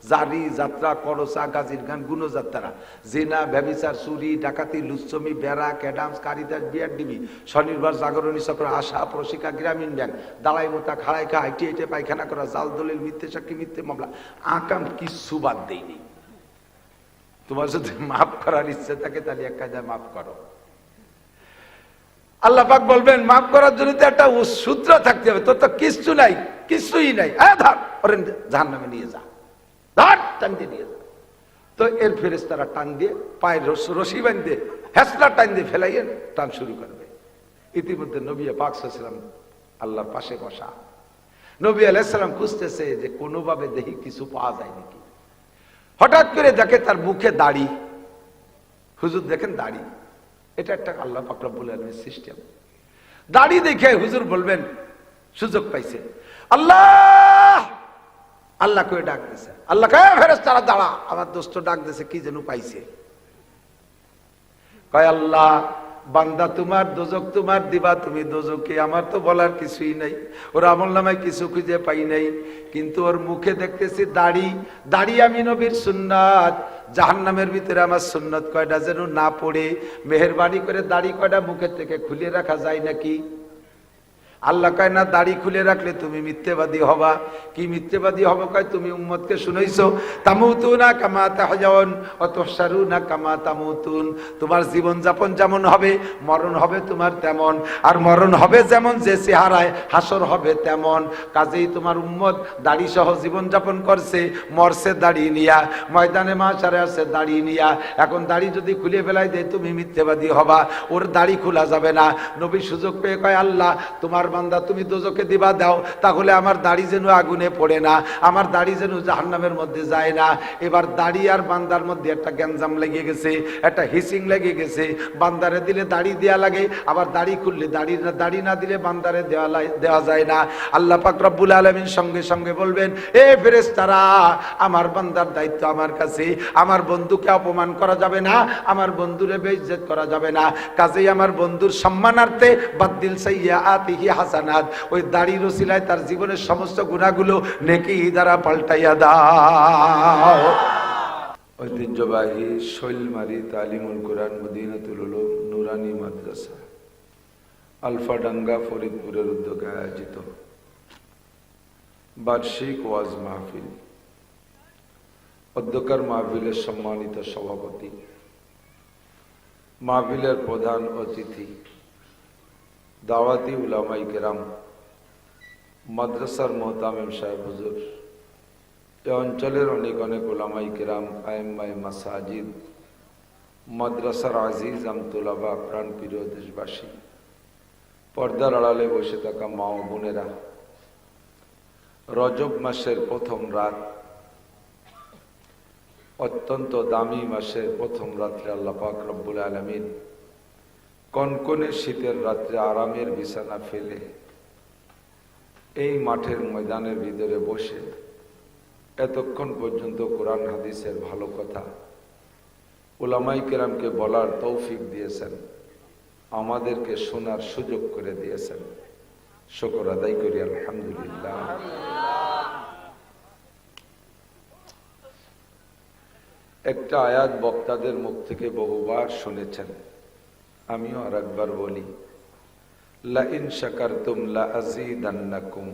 জারি যাত্রা, করসা, গাজীর গান, গুণযাত্রা, জেনা, ব্যভিচার, চুরি, ডাকাতি, লুচ্ছমি, বেড়া, ক্যাডামস, কারিদাস, বিয়ার ডিবি, স্বনির্ভর, জাগরণী চক্র, আশা, প্রশিকা, গ্রামীণ ব্যাংক, দালাই মোতা, খাড়াই খা, আইটি আইটে পায়খানা করা, জাল দলিল, মিথ্যে সাক্ষী, মিথ্যে মামলা, আকাম কিচ্ছু বাদ দেয়নি। তোমার যদি মাফ করার ইচ্ছে থাকে তাহলে এক কায়দায় মাফ করো। আল্লাহ পাক বলবেন মাফ করার জন্য তো একটা সূত্র থাকতে হবে। তোর তো কিচ্ছু নাই, কিছুই নাই, ধর ওরে জাহান্নামে নিয়ে যা, ধর টান দিয়ে নিয়ে যা। তো এর ফেরেশতারা টান দিয়ে পায়ের রশি বাঁধে হেসলা টান দিয়ে ফেলাইয়ে টান শুরু করবে। ইতিমধ্যে নবী পাক সাল্লাল্লাহু আলাইহি ওয়াসাল্লাম আল্লাহর পাশে বসা। নবী আলাইহিস সালাম খুঁজতেছে যে কোনোভাবে দেখি কিছু পাওয়া যায় নাকি। হঠাৎ করে দেখে তার মুখে দাড়ি। হুজুর দেখেন দাড়ি, এটা একটা আল্লাহ পাক রব্বুল আলামিনের সিস্টেম। দাড়ি দেখে হুজুর বলবেন সুযোগ পাইছে, আল্লাহ আল্লাহ করে ডাক দিছে। আল্লাহ কয় ফেরেশতারা দাঁড়া, আমার দোস্ত ডাক দিছে, কি যেন পাইছে। কয় আল্লাহ বান্দা তোমার, দোজক তোমার, দিবা তুমি দোজকে, আমার তো বলার কিছুই নাই। ওর আমলনামায় কিছু খুঁজে পাই নাই, কিন্তু ওর মুখে দেখতেছি দাড়ি। দাড়ি আমি নবীর সুন্নাত, জাহান্নামের ভিতরে আমার সুন্নাত কয়টা যেন না পড়ে, মেহেরবানি করে দাড়ি কয়টা মুখের থেকে খুলে রাখা যায় নাকি? আল্লাহ কয় না, দাড়ি খুলে রাখলে তুমি মিথ্যেবাদী হবা। কি মিথ্যেবাদী হবো? কয় তুমি উম্মতকে শুনাইছো তামুতুনা কামা তাহজাউন ওয়া তুহশারুনা কামা তামুতুন। তোমার জীবন যাপন যেমন হবে, মরণ হবে তোমার তেমন, আর মরণ হবে যেমন যে চেহারায়, হাসর হবে তেমন। কাজেই তোমার উম্মত দাড়ি সহ জীবন যাপন করছে, মরছে দাড়ি নিয়া, ময়দানে মাশারে আছে দাড়ি নিয়া। এখন দাড়ি যদি খুলে ফেলাই দেয় তুমি মিথ্যেবাদী হবা, ওর দাড়ি খোলা যাবে না। নবী সুযোগ পেয়ে কয় আল্লাহ তোমার বান্দা তুমি দোজকে দিবা দাও, তাহলে আমার দাড়ি যেন আগুনে পড়ে না, আমার দাড়ি যেন জাহান্নামের মধ্যে যায় না। এবার দাড়ি আর বান্দার মধ্যে একটা গ্যাঞ্জাম লেগে গেছে, একটা হিসিং লেগে গেছে। বান্দারে দিলে দাড়ি দেয়া লাগে, আবার দাড়ি খুললে দাড়ি না দিলে বান্দারে দেওয়া যায় না। আল্লাহ পাক রব্বুল আলামিন সঙ্গে সঙ্গে বলবেন, এ ফেরেশতারা আমার বান্দার দায়িত্ব আমার কাছে, আমার বন্ধুকে অপমান করা যাবে না, আমার বন্ধুরে বেইজ্জত করা যাবে না। কাজেই আমার বন্ধুর সম্মানার্থে বাদদিল সাইয়্যাতিহি হাসানাত, ওই দাড়ির ওসিলায় তার জীবনের সমস্ত গুনাহগুলো নেকি দ্বারা পাল্টাইয়া দাও। ঐতিহ্যবাহী শৈলমারি তালিমুল কোরআন মদিনাতুল উলুম নুরানি মাদ্রাসা আলফাডাঙ্গা ফরিদপুরের উদ্যোগে আয়োজিত বার্ষিক ওয়াজ মাহফিল। অধ্যক্ষর মাহফিলের সম্মানিত সভাপতি, মাহফিলের প্রধান অতিথি, দাওয়াতি উলামাই কেরাম, মাদ্রাসার মোহতামিম সাহেব হুজুর, এ অঞ্চলের অনেক অনেক উলামাই কেরাম, আইম্মায়ে মাসাজিদ, মাদ্রাসার আজিজ আমতুলাবা, প্রাণ প্রিয় দেশবাসী, পর্দার আড়ালে বসে থাকা মা ও বোনেরা, রজব মাসের প্রথম রাত, অত্যন্ত দামি মাসের প্রথম রাত্রে আল্লাহ পাক রব্বুল আলামিন কনকনে শীতের রাত্রে আরামের বিছানা ফেলে এই মাঠের ময়দানের ভিতরে বসে এতক্ষণ পর্যন্ত কোরআন হাদিসের ভালো কথা উলামায়ে কেরামকে বলার তৌফিক দিয়েছেন, আমাদেরকে শোনার সুযোগ করে দিয়েছেন। শুকর আদায় করি আলহামদুলিল্লাহ। একটা আয়াত বক্তাদের মুখ থেকে বহুবার শুনেছেন, আমিও আর একবার বলি, লা ইন শাকারতুম লা আযীদান্নাকুম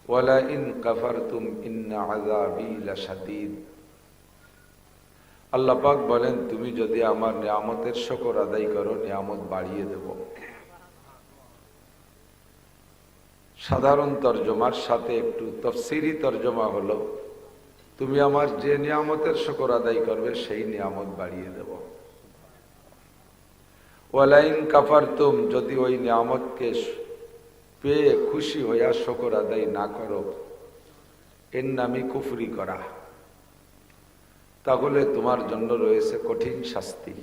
ওয়া লা ইন কাফারতুম ইন্না আযাবী লাশাদীদ। আল্লাহ পাক বলেন, তুমি যদি আমার নিয়ামতের শুকর আদায় করো, নিয়ামত বাড়িয়ে দেব। সাধারণ তরজমার সাথে একটু তাফসীরি তরজমা হলো, তুমি আমার যে নিয়ামতের শুকর আদায় করবে সেই নিয়ামত বাড়িয়ে দেব। ওয়ালাইন কাফারতুম, যদি ওই নিয়ামতকে পেয়ে খুশি হইয়া শুকর আদায় না করো, এর নামই কুফরি করা, তাহলে তোমার জন্য রয়েছে কঠিন শাস্তি।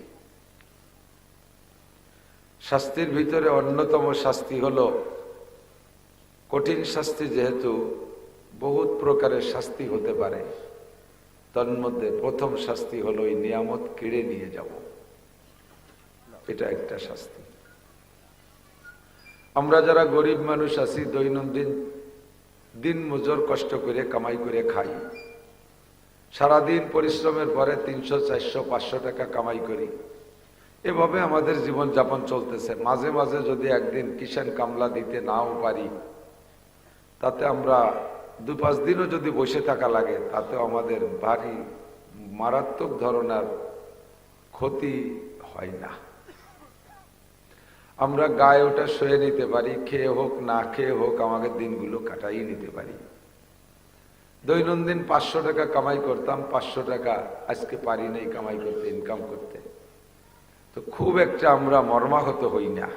শাস্তির ভিতরে অন্যতম শাস্তি হলো কঠিন শাস্তি, যেহেতু বহুত প্রকারের শাস্তি হতে পারে, তন্মধ্যে প্রথম শাস্তি হলো এই নিয়ামত কেড়ে নিয়ে যাব, এটা একটা শাস্তি। আমরা যারা গরিব মানুষ আছি, দৈনন্দিন দিন মজুর কষ্ট করে কামাই করে খাই, সারাদিন পরিশ্রমের পরে 300, 400, 500 টাকা কামাই করি। এভাবে আমাদের জীবন যাপন চলতেছে। মাঝে মাঝে যদি একদিন কিষাণ কামলা দিতে নাও পারি, তাতে আমরা 2-5 দিনও যদি বসে থাকা লাগে, তাতেও আমাদের ভারী মারাত্মক ধরনের ক্ষতি হয় না। আমরা গায়ে ওটা শুয়ে নিতে পারি, খেয়ে হোক না খেয়ে হোক আমাদের দিনগুলো কাটাই নিতে পারি। দৈনন্দিন 500 টাকা কামাই করতাম, 500 টাকা আজকে পারি নাই কামাই করতে, ইনকাম করতে। তো খুব একটা আমরা মর্মাহত হই না।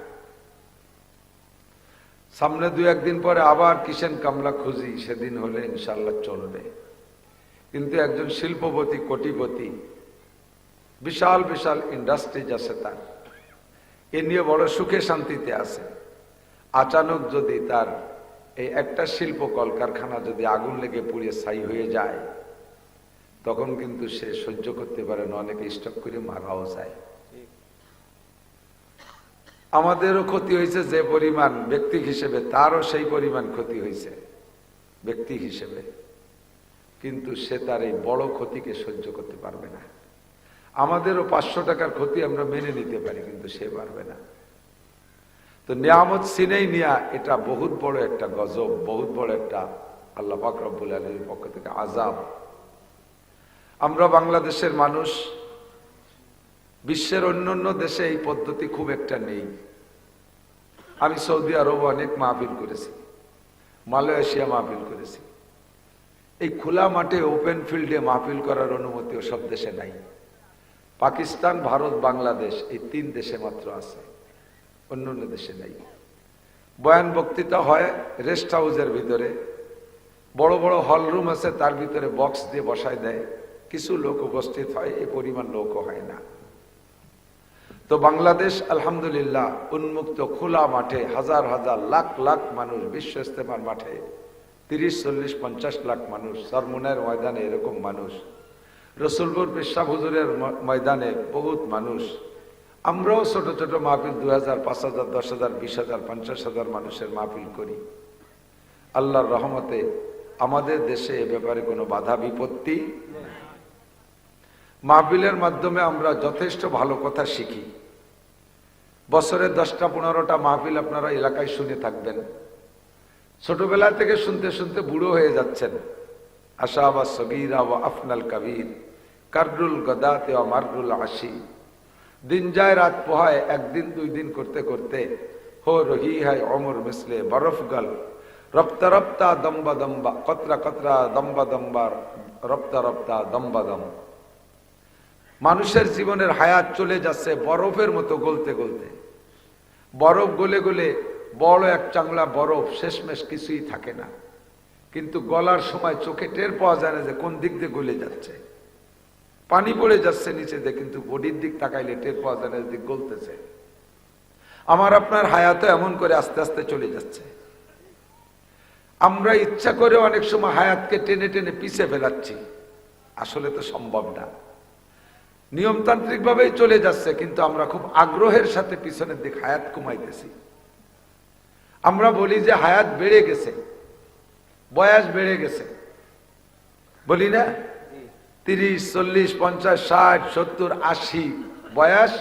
সামনে 2-1 দিন পরে আবার কিষাণ কামলা খুঁজি, সেদিন হলে ইনশাল্লাহ চলবে। কিন্তু একজন শিল্পপতি, কোটিপতি, বিশাল বিশাল ইন্ডাস্ট্রিজ আছে তার, এ নিয়ে বড় সুখে শান্তিতে আছে। আচানক যদি তার এই একটা শিল্প কলকারখানা যদি আগুন লেগে পুড়িয়ে ছাই হয়ে যায়, তখন কিন্তু সে সহ্য করতে পারে না, অনেকে স্টক করে মারাও যায়। আমাদেরও ক্ষতি হয়েছে যে পরিমাণ ব্যক্তি হিসেবে, তারও সেই পরিমাণ ক্ষতি হয়েছে ব্যক্তি হিসেবে, কিন্তু সে তার এই বড় ক্ষতিকে সহ্য করতে পারবে না। আমাদেরও 500 টাকার ক্ষতি আমরা মেনে নিতে পারি, কিন্তু সে পারবে না। তো নিয়ামত সিনেই নিয়া, এটা বহুত বড় একটা গজব, বহুত বড় একটা আল্লাহ পাক রব্বুল আলামিনের পক্ষ থেকে আযাব। আমরা বাংলাদেশের মানুষ, বিশ্বের অন্যান্য দেশে এই পদ্ধতি খুব একটা নেই। আমি সৌদি আরব অনেক মাহফিল করেছি, মালয়েশিয়া মাহফিল করেছি। এই খোলা মাঠে ওপেন ফিল্ডে মাহফিল করার অনুমতি সব দেশে নাই। পাকিস্তান, ভারত, বাংলাদেশ, এই 3 দেশে মাত্র আছে, অন্যান্য দেশে নাই। বয়ান বক্তৃতা হয় রেস্ট হাউসের ভিতরে, বড় বড় হল রুম আছে, তার ভিতরে বক্স দিয়ে বসায় দেয়, কিছু লোক উপস্থিত হয়, এই পরিমাণ লোকও হয় না। তো বাংলাদেশ আলহামদুলিল্লাহ উন্মুক্ত খোলা মাঠে হাজার হাজার লাখ লাখ মানুষ, বিশ্ব ইস্তেমার মাঠে 30, 40, 50 লাখ মানুষ, সরমুনের ময়দানে এরকম মানুষ, রসুলপুর পেশা হুজুরের ময়দানে বহুত মানুষ। আমরাও ছোট ছোট মাহফিল 2000, 5000, 10,000, 20,000, 50,000 মানুষের মাহফিল করি। আল্লাহর রহমতে আমাদের দেশে এ ব্যাপারে কোনো বাধা বিপত্তি। মাহফিলের মাধ্যমে আমরা যথেষ্ট ভালো কথা শিখি। বছরে 10টা 15টা মাহফিল আপনারা এলাকায় শুনে থাকবেন। ছোটবেলা থেকে শুনতে শুনতে বুড়ো হয়ে যাচ্ছেন। আশা বা সগীরা ওয়া আফনাল কাবীর, কাররুল গদাতে ওয়া মাররুল আশি। দিন যায় রাত পোহায়, 1 দিন 2 দিন করতে করতে হো রহি হয় অমর মিসলে বরফ গল, রপ্তা রপ্তা দম্বা দম্বা, কতরা কতরা দম্বা দম্বা, রপ্তা রপ্তা দম্বা দম। মানুষের জীবনের হায়াত চলে যাচ্ছে বরফের মতো গলতে গলতে। বরফ গলে গলে বড় এক চাংলা বরফ, শেষমেশ কিছুই থাকে না। কিন্তু গলার সময় চোখে টের পাওয়া যায় না যে কোন দিক দিয়ে গলে যাচ্ছে। পানি পড়ে যাচ্ছে নিচে দিয়ে, কিন্তু বডির দিক তাকাইলে টের পাওয়া যায় না দিক গলতেছে। আমার আপনার হায়াতও এমন করে আস্তে আস্তে চলে যাচ্ছে। আমরা ইচ্ছা করে অনেক সময় হায়াতকে টেনে টেনে পিছে ফেলাচ্ছি, আসলে তো সম্ভব না। নিয়মতান্ত্রিক ভাবেই চলে যাচ্ছে, কিন্তু আমরা খুব আগ্রহের সাথে পিছনের দিক হায়াত কমাইতেছি। আমরা বলি যে হায়াত বেড়ে গেছে, বয়স বেড়ে গেছে, বলি না? 30, 40, 50, 60, 70, 80 বয়স,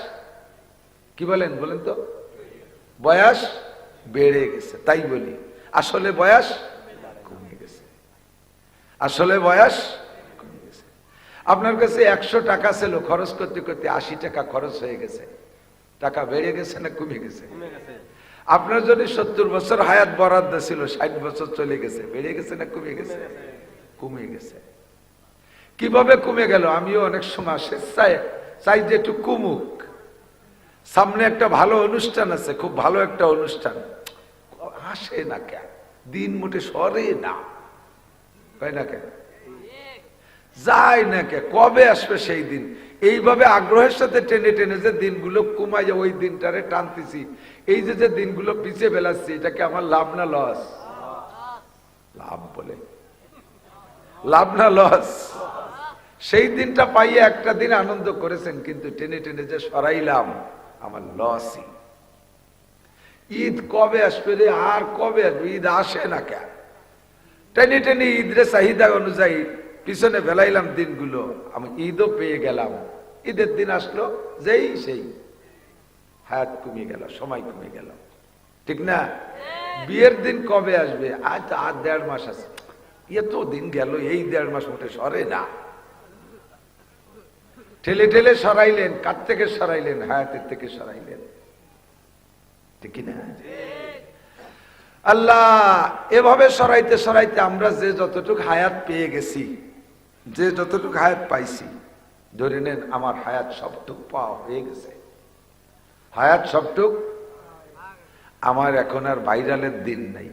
কি বলেন বলেন তো? বয়স বেড়ে গেছে তাই বলি। আসলে বয়স কমে গেছে, আসলে বয়স কমে গেছে। আপনার কাছে 100 টাকা ছিল, খরচ করতে করতে 80 টাকা খরচ হয়ে গেছে। টাকা বেড়ে গেছে না কমে গেছে? আপনার যদি 70 বছর হায়াত বরাদ্দ ছিল, 60 বছর চলে গেছে, বেড়ে গেছে না কমে গেছে? কমে গেছে। কিভাবে কমে গেল? আমিও অনেক সময় চাই যে একটু কমুক। সামনে একটা ভালো অনুষ্ঠান আছে, খুব ভালো একটা অনুষ্ঠান, আসে না কেন? দিন মোটে সরে না, তাই না কেন? যায় না কে? কবে আসবে সেই দিন? এইভাবে আগ্রহের সাথে টেনে টেনে যে দিনগুলো কমাই যায়, ওই দিনটারে টানতেছি। এই যে দিনগুলো পিছিয়ে ফেলাচ্ছি, এটা কি আমার লাভ না লস? লাভ বলে, লাভ না লস? সেই দিনটা পাইয়ে একটা দিন আনন্দ করেছেন, কিন্তু টেনে টেনে যে সরাইলাম, আমার লসই। ঈদ কবে আসবে রে? আর কবে আসবে? ঈদ আসে না কেন? টেনে টেনে ঈদের চাহিদা অনুযায়ী পিছনে বেলাইলাম দিনগুলো, আমি ঈদও পেয়ে গেলাম। ঈদের দিন আসলো, যেই সেই হায়াত কমে গেল, সময় কমে গেল, ঠিক না? বিয়ের দিন কবে আসবে? আজ তো আর 1.5 মাস আছে। এত দিন গেল, এই 1.5 মাস মোটে সরে না। ঠেলে ঠেলে সরাইলেন, কার থেকে সরাইলেন? হায়াতের থেকে সরাইলেন, ঠিক না? আল্লাহ এভাবে সরাইতে সরাইতে আমরা যে যতটুকু হায়াত পেয়ে গেছি, যে যতটুকু হায়াত পাইছি, ধরে নেন আমার হায়াত সবটুক পাওয়া হয়ে গেছে। হায়াত সবটুক, আমার এখন আর ভাইরালের দিন নাই।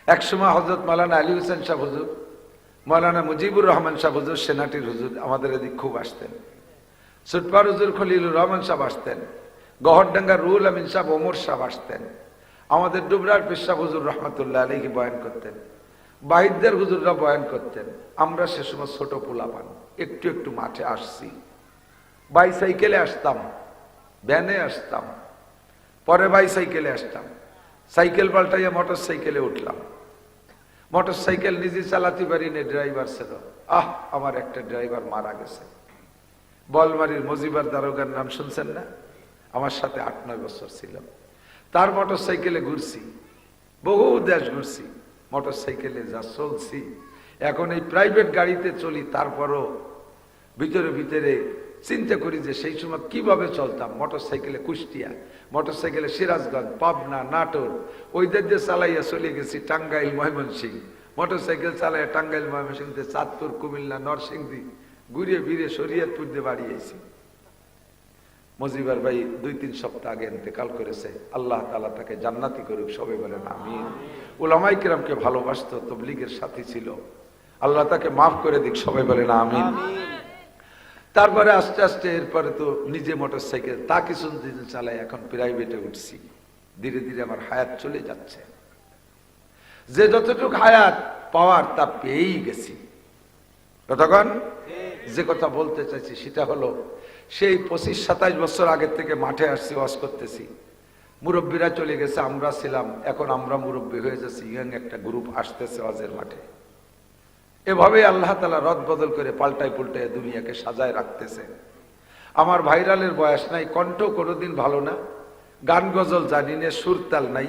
একসময় হযরত মাওলানা আলী হোসেন সাহেব হুজুর, মাওলানা মুজিবুর রহমান সাহেব হুজুর, সেনাটির হুজুর আমাদের এদিক খুব আসতেন। সুটপার হুজুর খলিলুর রহমান সাহেব আসতেন। গহরডাঙ্গার রুহুল আমিন সাহেব, ওমর সাহেব আসতেন। আমাদের ডুবরার পীর সাহেব হুজুর রহমাতুল্লাহ আলাইহি বয়ান করতেন। বাহিরদের হুজুররা বয়ান করতেন। আমরা সে সময় ছোট পোলাপান, একটু একটু মাঠে আসছি। বাইসাইকেলে আসতাম, ভ্যানে আসতাম, পরে বাইসাইকেলে আসতাম। সাইকেল পাল্টাইয়া মোটর সাইকেলে উঠলাম। মোটর সাইকেল নিজে চালাতে পারি না, ড্রাইভার ছিল। আমার একটা ড্রাইভার মারা গেছে। বলমারির মজিবার দারোগার নাম শুনছেন না? আমার সাথে 8-9 বছর ছিল। তার মোটর সাইকেলে ঘুরছি, বহু দেশ ঘুরছি, মোটর সাইকেলে যা চলছি। এখন এই প্রাইভেট গাড়িতে চলি, তারপরও ভিতরে ভিতরে চিন্তা করি যে সেই সময় কিভাবে চলতাম। মোটর সাইকেলে কুষ্টিয়া, মোটর সাইকেলে সিরাজগঞ্জ, পাবনা, নাটোর, ওই দিয়ে চালাইয়া চলে গেছি টাঙ্গাইল, ময়মনসিংহ। মোটর সাইকেল চালাইয়া টাঙ্গাইল, ময়মনসিংহ, চাঁদপুর, কুমিল্লা, নরসিংদী ঘুরিয়ে ফিরে শরীয়তপুর দিয়ে বাড়ি আইছি। মজিবার ভাই 2-3 সপ্তাহ আগে ইন্তেকাল করেছে। আল্লাহ তাআলা তাকে জান্নাতি করুক, সবাই বলেন আমিন। উলামায়ে কিরামকে ভালোবাসতো, তাবলীগের সাথী ছিল, আল্লাহ তাকে মাফ করে দিক, সবাই বলেন আমিন। তারপরে আস্তে আস্তে এরপরে তো নিজে মোটর সাইকেল তা কিছু দিন চালাই, এখন প্রাইভেটে উঠছি। ধীরে ধীরে আমার হায়াত চলে যাচ্ছে। যে যতটুকু হায়াত পাওয়ার তা পেয়েই গেছি। কতক্ষণ যে কথা বলতে চাইছি সেটা হলো, সেই 25-27 বছর আগের থেকে মাঠে আসছি, ওয়াজ করতেছি। মুরব্বীরা চলে গেছে, আমরা ছিলাম, এখন আমরা মুরব্বী হয়ে যাচ্ছি, ইয়াং একটা গ্রুপ আসতেছে ওয়াজের মাঠে। এভাবে আল্লাহ তাআলা রদ বদল করে পাল্টায় পুল্টায় দুনিয়াকে সাজায় রাখতেছে। আমার ভাইরালের বয়স নাই, কণ্ঠ কোনোদিন ভালো না, গান গজল জানি না, সুরতাল নাই।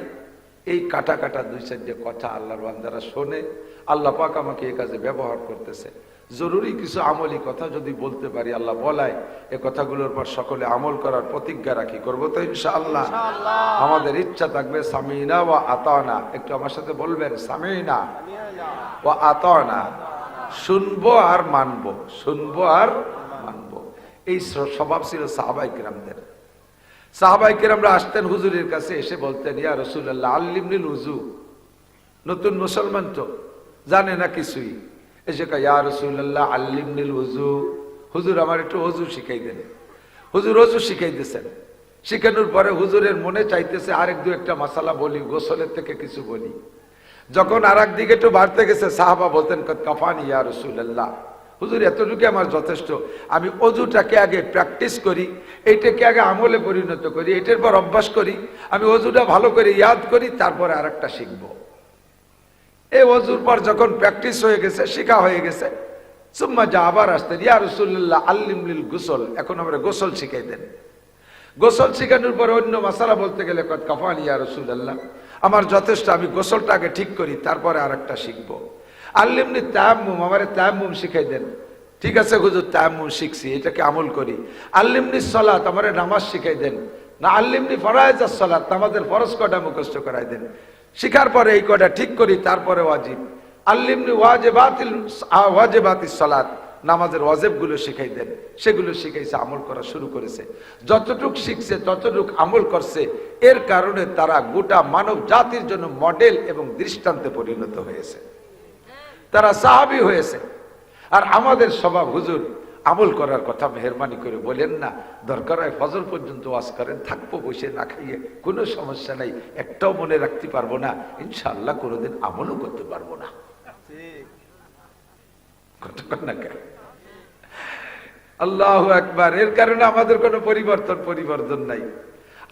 এই কাটা কাটা 2-4 কথা আল্লাহর বান্দারা শোনে। আল্লাহ পাক আমাকে এই কাজে ব্যবহার করতেছে। জরুরি কিছু আমলি কথা যদি বলতে পারি, আল্লাহ বলায়, এ কথাগুলোর পর সকলে আমল করার প্রতিজ্ঞা রাখি, করবো তো ইনশাআল্লাহ। আমাদের ইচ্ছা থাকবে সামিনা ওয়া আতানা। একটু আমার সাথে বলবেন, সামিনা ওয়া আতানা। শুনবো আর মানবো, শুনবো আর মানবো। এই স্বভাব ছিল সাহাবায়ে কিরামদের। সাহাবায়ে কিরামরা আসতেন হুজুরের কাছে, এসে বলতেন, ইয়া রাসূলুল্লাহ আল্লিমনিল উযু। নতুন মুসলমান তো জানে না কিছুই, এসে কয়, ইয়া রাসূলুল্লাহ আল্লিমনিল উযু। হুজুর আমার একটু ওযু শিখাই দেন। হুজুর ওযু শিখাই দিয়েছেন। শিখানোর পরে হুজুরের মনে চাইতেছে আরেক 2-1টা মাসালা বলি, গোসলের থেকে কিছু বলি। যখন আর একদিকে একটু বাড়তে গেছে, সাহাবা বলতেন, কাফানি ইয়া রাসূলুল্লাহ, হুজুর এতটুকু আমার যথেষ্ট। আমি অজুটাকে আগে প্র্যাকটিস করি, এইটাকে আগে আমলে পরিণত করি, এটার পর অভ্যাস করি, আমি অজুটা ভালো করে ইয়াদ করি, তারপরে আর একটা শিখবো। এই অজুর পর যখন প্র্যাকটিস হয়ে গেছে, শিখা হয়ে গেছে, সুম্মা যা আবার আসতেন, ইয়া রাসূলুল্লাহ আল্লিমনিল গোসল। এখন আমরা গোসল শিখাই দেন। গোসল শিখানোর পরে অন্য মাসালা বলতে গেলে কাফানি ইয়া রাসূলুল্লাহ, আমার যথেষ্ট, আমি গোসলটা আগে ঠিক করি, তারপরে আর একটা শিখবো। আল্লিমনি তায়াম্মুম, আমারে তায়াম্মুম শিখাই দেন। ঠিক আছে হুজুর, তায়াম্মুম শিখছি, এটাকে আমল করি। আল্লিমনি সালাত, আমারে নামাজ শিখাই দেন। না আল্লিমনি ফরায়েজাস সালাত, আমাদের ফরজ কটা মুখস্থ করাই দেন। শিখার পরে এই কটা ঠিক করি, তারপরে ওয়াজিব। আল্লিমনি ওয়াজিবাতিস সালাত, নামাজের ওয়াজিবগুলো শিখাই দেন। সেগুলো শিখাইছে, আমল করা শুরু করেছে। যতটুক শিখছে ততটুক আমল করছে। এর কারণে তারা গোটা মানব জাতির জন্য মডেল এবং দৃষ্টান্তে পরিণত হয়েছে, তারা সাহাবী হয়েছে। আর আমাদের স্বভাব, হুজুর আমল করার কথা মেহরবানি করে বলেন না, দরকার হয় ফজর পর্যন্ত ওয়াজ করেন, থাকবো বসে না খাইয়ে, কোনো সমস্যা নাই, একটাও মনে রাখতে পারবো না, ইনশাআল্লাহ কোনোদিন আমলও করতে পারবো না। আল্লাহু আকবার। এর কারণে আমাদের কোনো পরিবর্তন নাই।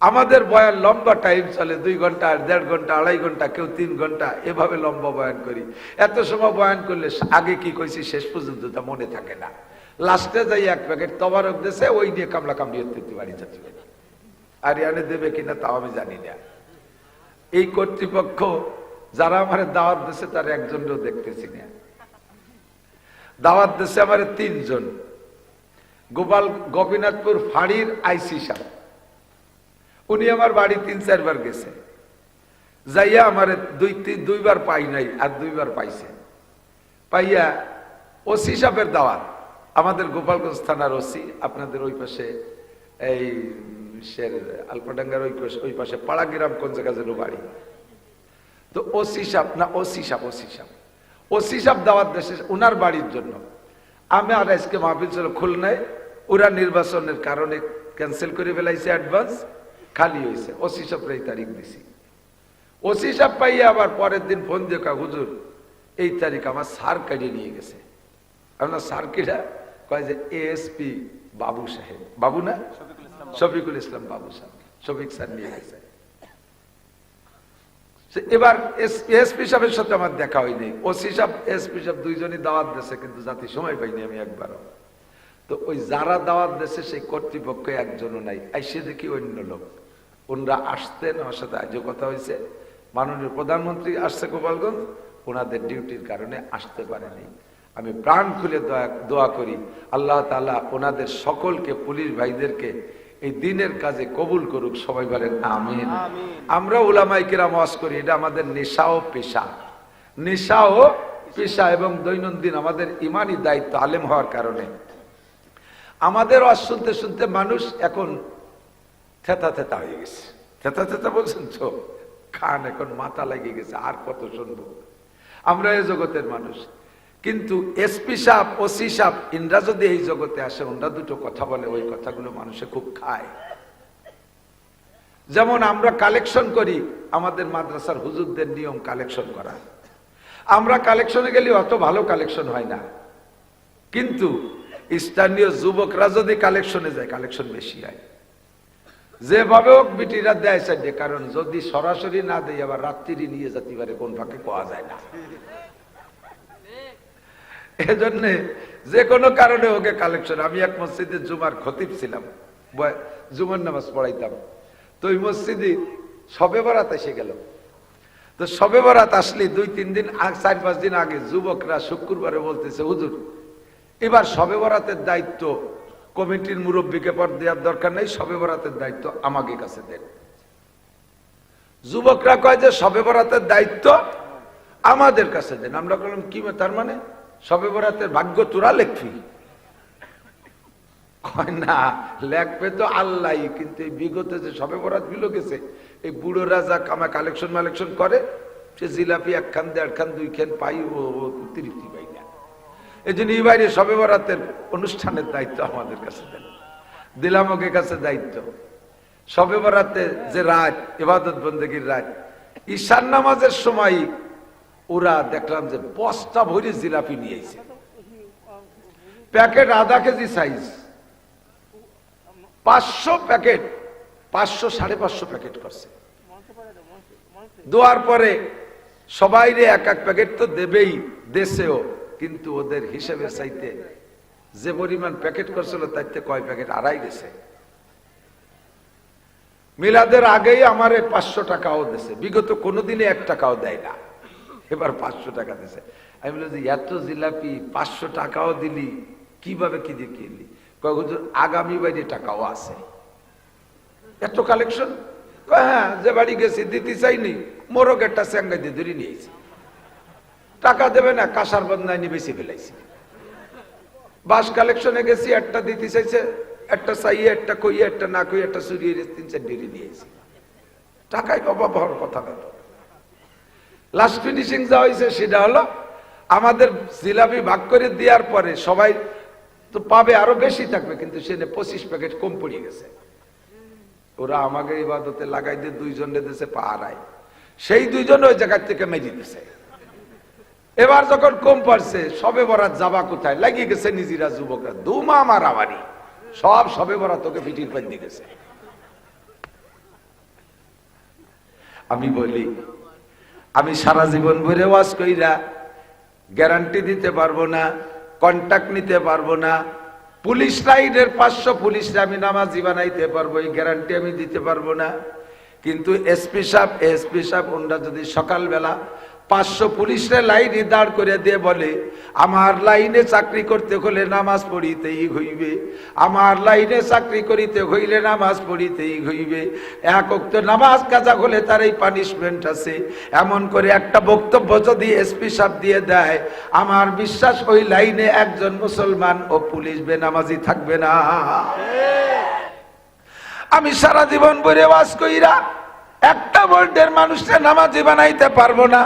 আমাদের বয়ান লম্বা টাইম চলে, 2 ঘন্টা, 1.5 ঘন্টা, 2.5 ঘন্টা, কেউ 3 ঘন্টা, এভাবে লম্বা বয়ান করি। এত সময় বয়ান করলে আগে কি কইছি শেষ পর্যন্ত তা মনে থাকে না। লাস্টে যাই 1 প্যাকেট তবারক দেশে, ওই নিয়ে কামলা কামড়ি হতে বাড়ি যাচ্ছি। আর এনে দেবে কিনা তাও আমি জানি না। এই কর্তৃপক্ষ যারা আমার দাওয়াত দিচ্ছে তার একজনও দেখতেছি না। দাওয়াত দিচ্ছে আমার 3 জন। গোপীনাথপুর ফাঁড়ির আইসি সাহেব, উনি আমার বাড়ি 3-4 বার গেছে, যাইয়া আমার 2 বার পাই নাই, আর 2 বার পাইছে। পাইয়া ওসি সাহেবের দাওয়াত, আমাদের গোপালগঞ্জ থানার ওসি, আপনাদের ওই পাশে এই আলপাডাঙ্গার ওই পাশে পাড়াগ্রাম কোন জায়গা যেন বাড়ি। তো ওসি সাহেব দাওয়াত দেশে ওনার বাড়ির জন্য। আমি আর আজকে মাহফিল ছিল খুলনায়, ওরা নির্বাচনের কারণে ক্যান্সেল করে ফেলাইছে, অ্যাডভান্স খালি হয়েছে। ওসি সাহেব এই তারিখ দিছি। ওসি সাহেব পাইয়া আবার পরের দিন ফোন দিয়ে কয়, হুজুর এই তারিখ আমার স্যার কাটিয়ে নিয়ে গেছে। আপনার স্যার কিরা? কয় যে এএসপি বাবু সাহেব, বাবু না শফিকুল ইসলাম বাবু সাহেব, শফিক স্যার নিয়ে গেছে। এবার এসপি সাহেবের সাথে আমার দেখা হয়নি। ওসি সাহেব এসপি সাহেব দুইজনই দাওয়াত দিয়েছে, কিন্তু জাতি সময় পাইনি আমি একবারও। তো ওই যারা দাওয়াত দিয়েছে সেই কর্তৃপক্ষ একজনও নাই। আইসে দেখি অন্য লোক, ওনারা আসতেন, আমার সাথে আজও কথা হয়েছে। মাননীয় প্রধানমন্ত্রী আসছে গোপালগঞ্জ, ওনাদের ডিউটির কারণে আসতে পারেনি। আমি প্রাণ খুলে দোয়া করি আল্লাহ তাআলা ওনাদের সকলকে, পুলিশ ভাইদেরকে এই দিনের কাজে কবুল করুক। সবাই বলেন আমিন। আমরা উলামায়ে কেরাম ওয়াজ করি, এটা আমাদের নেশা ও পেশা, এবং দৈনন্দিন আমাদের ইমানি দায়িত্ব। আলেম হওয়ার কারণে আমাদের ওয়াজ শুনতে শুনতে মানুষ এখন থেতা হয়ে গেছে। থেতা বলছেন তো, খান এখন মাথা লাগিয়ে গেছে, আর কত শুনবো। আমরা এই জগতের মানুষ, কিন্তু এসপি সাহেব, ওসি সাহেব, ইনরা যদি এই জগতে আসে, ওনরা দুটো কথা বলে, ওই কথাগুলো মানুষে খুব খায়। যেমন আমরা কালেকশন করি, আমাদের মাদ্রাসার হুজুরদের নিয়ম কালেকশন করা। আমরা কালেকশনে গেলে অত ভালো কালেকশন হয় না, কিন্তু স্থানীয় যুবকরা যদি কালেকশনে যায়, কালেকশন বেশি হয়। যেভাবে হোক বিটিরা দেয় সাইডে, কারণ যদি সরাসরি না দেয় আবার রাত্রি নিয়ে যেতে পারে, কোন ফাঁকে পাওয়া যায় না। এজন্য যে কোনো কারণে ওকে কালেকশন। আমি এক মসজিদে জুমার খতিব ছিলাম, জুমার নামাজ পড়াইতাম। তো ওই মসজিদে শবে বরাত এসে গেল। তো শবে বরাত আসলে 2-3 দিন, 4-5 দিন আগে যুবকরা শুক্রবারে বলতেছে, হুজুর এবার শবে বরাতের দায়িত্ব কমিটির মুরব্বীকে পর দেওয়ার দরকার নেই, শবে বরাতের দায়িত্ব আমাকে কাছে দেন। যুবকরা কয় যে শবে বরাতের দায়িত্ব আমাদের কাছে দেন। আমরা বললাম কি, তার মানে শবে বরাতের ভাগ্য তোরা লেখবি? কয় না, লেখবে তো আল্লাহ, কিন্তু এই বিগত যে শবে বরাত গুলো গেছে, এই বুড়োরা যা কালেকশন করে, সে জিলাপি 1 খান 1.5 খান 2 খান পাই, ও তৃপ্তি পাই না। এই জন্য এই বাইরে শবে বরাতের অনুষ্ঠানের দায়িত্ব আমাদের কাছে দেন। দিলাম ওকে কাছে দায়িত্ব। শবে বরাতে যে রাত, ইবাদত বন্দেগীর রাত, ঈশান নামাজের সময় ওরা দেখলাম যে বস্তা ভরে জিলাপি নিয়ে এসে, প্যাকেট আধা কেজি সাইজ, 500 প্যাকেট, 500-550 প্যাকেট করছে। দেওয়ার পরে সবাই রে 1-1 প্যাকেট তো দেবেই, দেশেও, কিন্তু ওদের হিসেবের চাইতে যে পরিমাণ প্যাকেট করছিল তাইতে কয় প্যাকেট আড়াই গেছে। মিলাদের আগেই আমারে 500 টাকাও দিছে, বিগত কোনোদিনে 1 টাকাও দেয় না, এবার 500 টাকা দিছে। আমি বলি যে এত জিলাপি 500 টাকাও দিলি, কিভাবে কি দিয়ে কিনলি? কয় হুজুর আগামী বাড়ি টাকাও আছে। এত কালেকশন? হ্যাঁ, যে বাড়ি গেছি দিতে চাইনি, মোরগ একটা স্যাঙ্গাই দিয়ে ধরে নিয়েছি, টাকা দেবে না, কাঁসার বদনায় নিয়ে বেশি ফেলাইছি। বাস কালেকশনে গেছি, একটা দিতে চাইছে, একটা চাইয়ে, একটা কইয়ে, একটা না কইয়ে, একটা চুরিয়ে 3-4 ডিগ্রি নিয়েছি। টাকায় বাবা বড় কথা না। লাস্ট ফিনিশিং যা হয়েছে সেটা হলো, আমাদের জিলাপি ভাগ করে দেওয়ার পরে সবাই তো পাবে, আরো বেশি থাকবে, কিন্তু সেখানে 25 প্যাকেট কম পড়ে গেছে। ওরা আমাকে ইবাদতে লাগাই দিয়ে 2 জনে দিয়েছে পাহারায়, সেই 2 জন ওই জায়গা থেকে মেরে দিয়েছে। এবার যখন কম পড়ছে, সবে বরাত যাবা কোথায়, লাগিয়ে গেছে নিজেরা যুবকরা, ধুমা মারামারি, সব সবে বরাত তোকে পিঠির পান দিয়ে গেছে। আমি বলি, আমি সারা জীবন ভরে ওয়াজ কইরা গ্যারান্টি দিতে পারবো না, কন্ট্যাক্ট নিতে পারবো না। পুলিশ লাইনের 500 পুলিশরা আমি নামাজি বানাইতে পারবো, এই গ্যারান্টি আমি দিতে পারবো না। কিন্তু এসপি সাহেব ওনারা যদি সকালবেলা 500 পুলিশরা লাইনে দাঁড় করে দিয়ে বলে, আমার লাইনে চাকরি করতে হলে নামাজ পড়িতেই হইবে, আমার লাইনে চাকরি করিতে হইলে নামাজ পড়িতেই হইবে, এক ওয়াক্ত নামাজ কাজা হলে তার এই পানিশমেন্ট আছে, এমন করে একটা বক্তব্য যদি এসপি সাহেব দিয়ে দেয়, আমার বিশ্বাস ওই লাইনে একজন মুসলমান ও পুলিশ বেনামাজি থাকবে না। আমি সারা জীবন ভরে ওয়াজ কইরা একটা ওয়ার্ডের মানুষকে নামাজি বানাইতে পারবো না।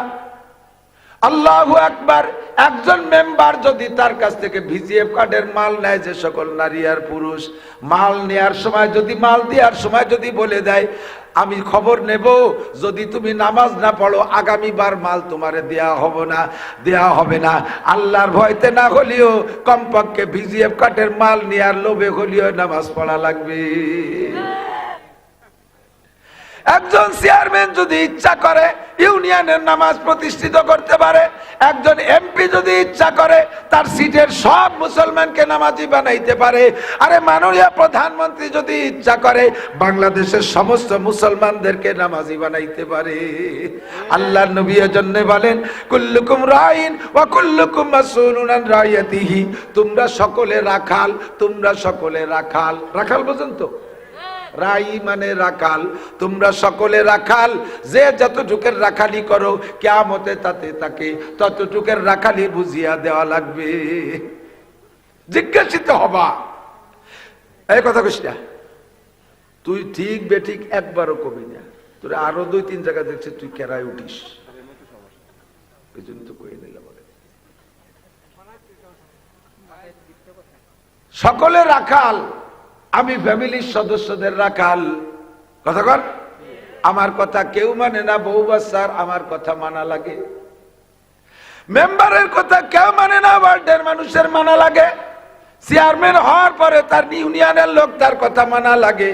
আল্লাহু আকবার। একজন মেম্বার যদি তার কাছ থেকে ভিজিএফ কার্ডের মাল নেয়, যে সকল নারী আর পুরুষ, মাল নেয়ার সময় যদি, মাল দেওয়ার সময় যদি বলে দেয়, আমি খবর নেব, যদি তুমি নামাজ না পড়ো আগামীবার মাল তোমারে দেয়া হবে না। আল্লাহর ভয়তে না হলেও কমপক্ষে ভিজিএফ কার্ডের মাল নেয়ার লোভে হলেও নামাজ পড়া লাগবে। একজন চেয়ারম্যান যদি ইচ্ছা করে ইউনিয়নের নামাজ প্রতিষ্ঠিত করতে পারে, একজন এমপি যদি ইচ্ছা করে তার সিটের সব মুসলমানকে নামাজি বানাইতে পারে, আরে মাননীয় প্রধানমন্ত্রী যদি ইচ্ছা করে বাংলাদেশের সমস্ত মুসলমানদেরকে নামাজি বানাইতে পারে। আল্লাহর নবী এজন্য বলেন, কুল্লুকুম রাইন ওয়া কুল্লুকুম মাসউলুন আন রাইয়াতিহি, তোমরা সকলে রাখাল, তোমরা সকলে রাখাল। রাখাল বুঝেন তো? রাই মানে রাখাল, তোমরা সকলে রাখাল। যে যতটুকের রাখালি করো কিয়ামতে তাতে তাকে ততটুকের রাখালি বুঝিয়া দেওয়া লাগবে, জিজ্ঞাসিত হবা। এই কথা কইস না তুই, ঠিক বেঠিক একবারও কবি না, তোর আরো 2-3 জায়গা দেখছে তুই কেরায় উঠিস, এই জন্য তো কয়ে দিলাম। সকলে রাখাল, আমি ফ্যামিলির সদস্যদের রাখাল। কথা কর, আমার কথা কেউ মানে না, বউ বাচ্চার আমার কথা মানা লাগে, মেম্বারের কথা কেউ মানে না, ওয়ার্ডের মানুষের মানা লাগে, চেয়ারম্যান হওয়ার পরে তার ইউনিয়নের লোক তার কথা মানা লাগে,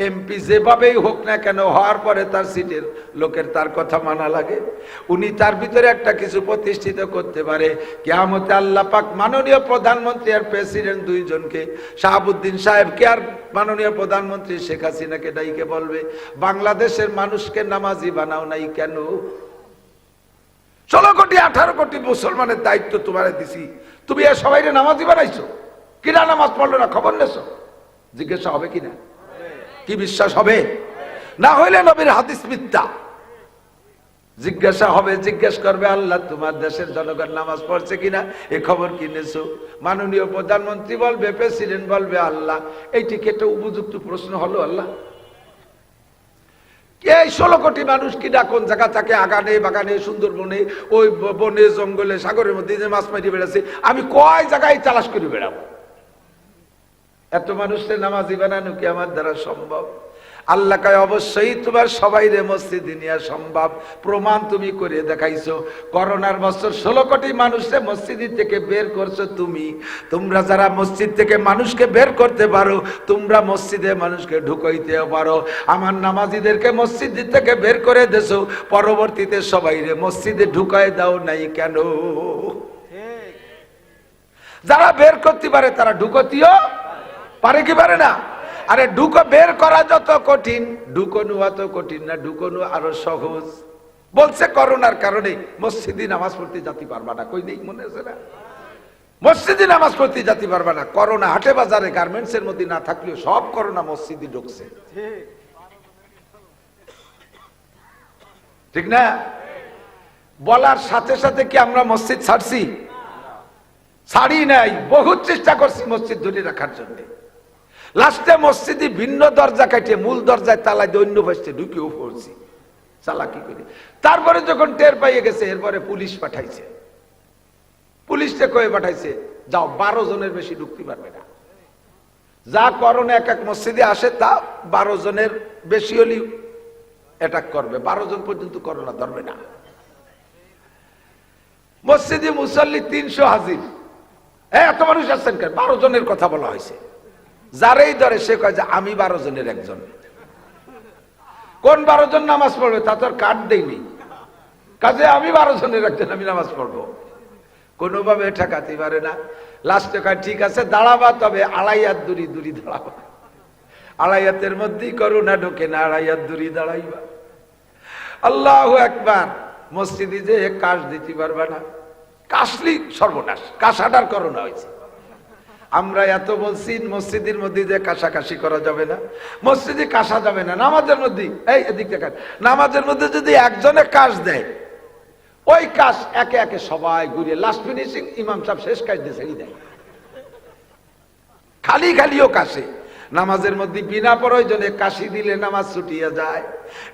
এমপি যেভাবেই হোক না কেন হওয়ার পরে তার সিটের লোকের তার কথা মানা লাগে। উনি তার ভিতরে একটা কিছু প্রতিষ্ঠিত করতে পারে, কিয়ামতে আল্লাহ পাক মাননীয় প্রধানমন্ত্রী আর প্রেসিডেন্ট দুইজনকে, শাহাবুদ্দিন সাহেবকে আর মাননীয় প্রধানমন্ত্রী শেখ হাসিনাকে ডাইকে বলবে, বাংলাদেশের মানুষকে নামাজি বানাও নাই কেন? 16 কোটি 18 কোটি মুসলমানের দায়িত্ব তোমারে দিছি, তুমি এর সবাইকে নামাজি বানাইছো, কিনা নামাজ পড়লো না খবর নেছো? জিজ্ঞাসা হবে কিনা? কি বিশ্বাস হবে? না হইলে নবীর হাদিস মিথ্যা। জিজ্ঞাসা হবে, জিজ্ঞেস করবে, আল্লাহ তোমার দেশের জনগণ নামাজ পড়ছে কিনা, এ খবর কিনেছো? মাননীয় প্রধানমন্ত্রী বলবে, প্রেসিডেন্ট বলবে, আল্লাহ এইটি কি একটা উপযুক্ত প্রশ্ন হলো? আল্লাহ এই 16 কোটি মানুষ কিনা কোন জায়গা থাকে, আগানে বাগানে সুন্দরবনে ওই বনে জঙ্গলে সাগরের মধ্যে যে মাছ মারি বেড়াচ্ছে, আমি কয় জায়গায় তালাশ করে বেড়াবো? এত মানুষের নামাজি বানানো কি আমার দ্বারা সম্ভব? আল্লাহ কয়, অবশ্যই তোমার সবাইরে মসজিদে নেওয়া সম্ভব, প্রমাণ তুমি করে দেখাইছো। করোনার বছর 16 কোটি মানুষকে মসজিদ থেকে বের করছো তুমি। তোমরা যারা মসজিদ থেকে মানুষকে বের করতে পারো, তোমরা মসজিদে মানুষকে ঢুকাইতেও পারো। আমার নামাজিদেরকে মসজিদ থেকে বের করে দেছো, পরবর্তীতে সবাইরে মসজিদে ঢুকাই দাও নাই কেন? যারা বের করতে পারে তারা ঢুকতিও পারে কি পারে না? আরে ঢুকো বের করা যত কঠিন, ঢুকোনো অত কঠিন না, ঢুকোনো আরো সহজ। বলছে করোনার কারণে মসজিদে নামাজ পড়তে যেতে পারবা না, কই নেই মনে আছে না? মসজিদে নামাজ পড়তে যেতে পারবা না। করোনা হাটে বাজারে গার্মেন্টস এর মধ্যে না থাকলেও সব করোনা মসজিদে ঢুকছে, ঠিক না? বলার সাথে সাথে কি আমরা মসজিদ ছাড়ছি? ছাড়ি নাই, বহুত চেষ্টা করছি মসজিদ ধরে রাখার জন্য। লাস্টে মসজিদে ভিন্ন দরজা কাটিয়ে মূল দরজায় তালা দিয়ে অন্য পাশে ঢুকেও পড়ছি চালাকি করে। তারপরে যখন টের পাইয়ে গেছে, এরপরে পুলিশ পাঠাইছে, পুলিশকে কয়ে পাঠাইছে, যাও 12 জনের বেশি ঢুকতে পারবে না। যা করোনা এক এক মসজিদে আসে তা 12 জনের বেশি হলেও অ্যাটাক করবে, 12 জন পর্যন্ত করোনা ধরবে না। মসজিদে মুসল্লি 300 হাজির, এত মানুষ আসছেন কেন? 12 জনের কথা বলা হয়েছে। যারাই ধরে সে কয় যে আমি 12 জনের একজন। কোন 12 জন নামাজ পড়বে তা তো আর কার্ড দেয়নি, কাজে আমি 12 জনের একজন, আমি নামাজ পড়বো। কোনোভাবে ঠেকাতে পারে না। লাস্টে কয় ঠিক আছে দাঁড়াবা, তবে 2.5 হাত দূরি দূরি দাঁড়াবা, 2.5 হাতের মধ্যেই করোনা ঢোকে না, 2.5 হাত দূরি দাঁড়াইবা। আল্লাহু আকবার। মসজিদে যে কাশ দিতে পারবে না, কাশলি সর্বনাশ, কাশাটার করোনা হয়েছে। আমরা এত বলছি মসজিদের মধ্যে যে কাশাকাশি করা যাবে না, মসজিদে কাশা যাবে না, নামাজের মধ্যে এই এদিক থেকে নামাজের মধ্যে যদি একজনে কাশ দেয়, ওই কাশ একে একে সবাই ঘুরে লাস্ট ফিনিশিং ইমাম সাহেব শেষ কাজ দিয়ে ছেড়ে দেয়, খালি খালিও কাশে। নামাজের মধ্যে বিনা প্রয়োজনে কাশি দিলে নামাজ ছুটিয়া যায়,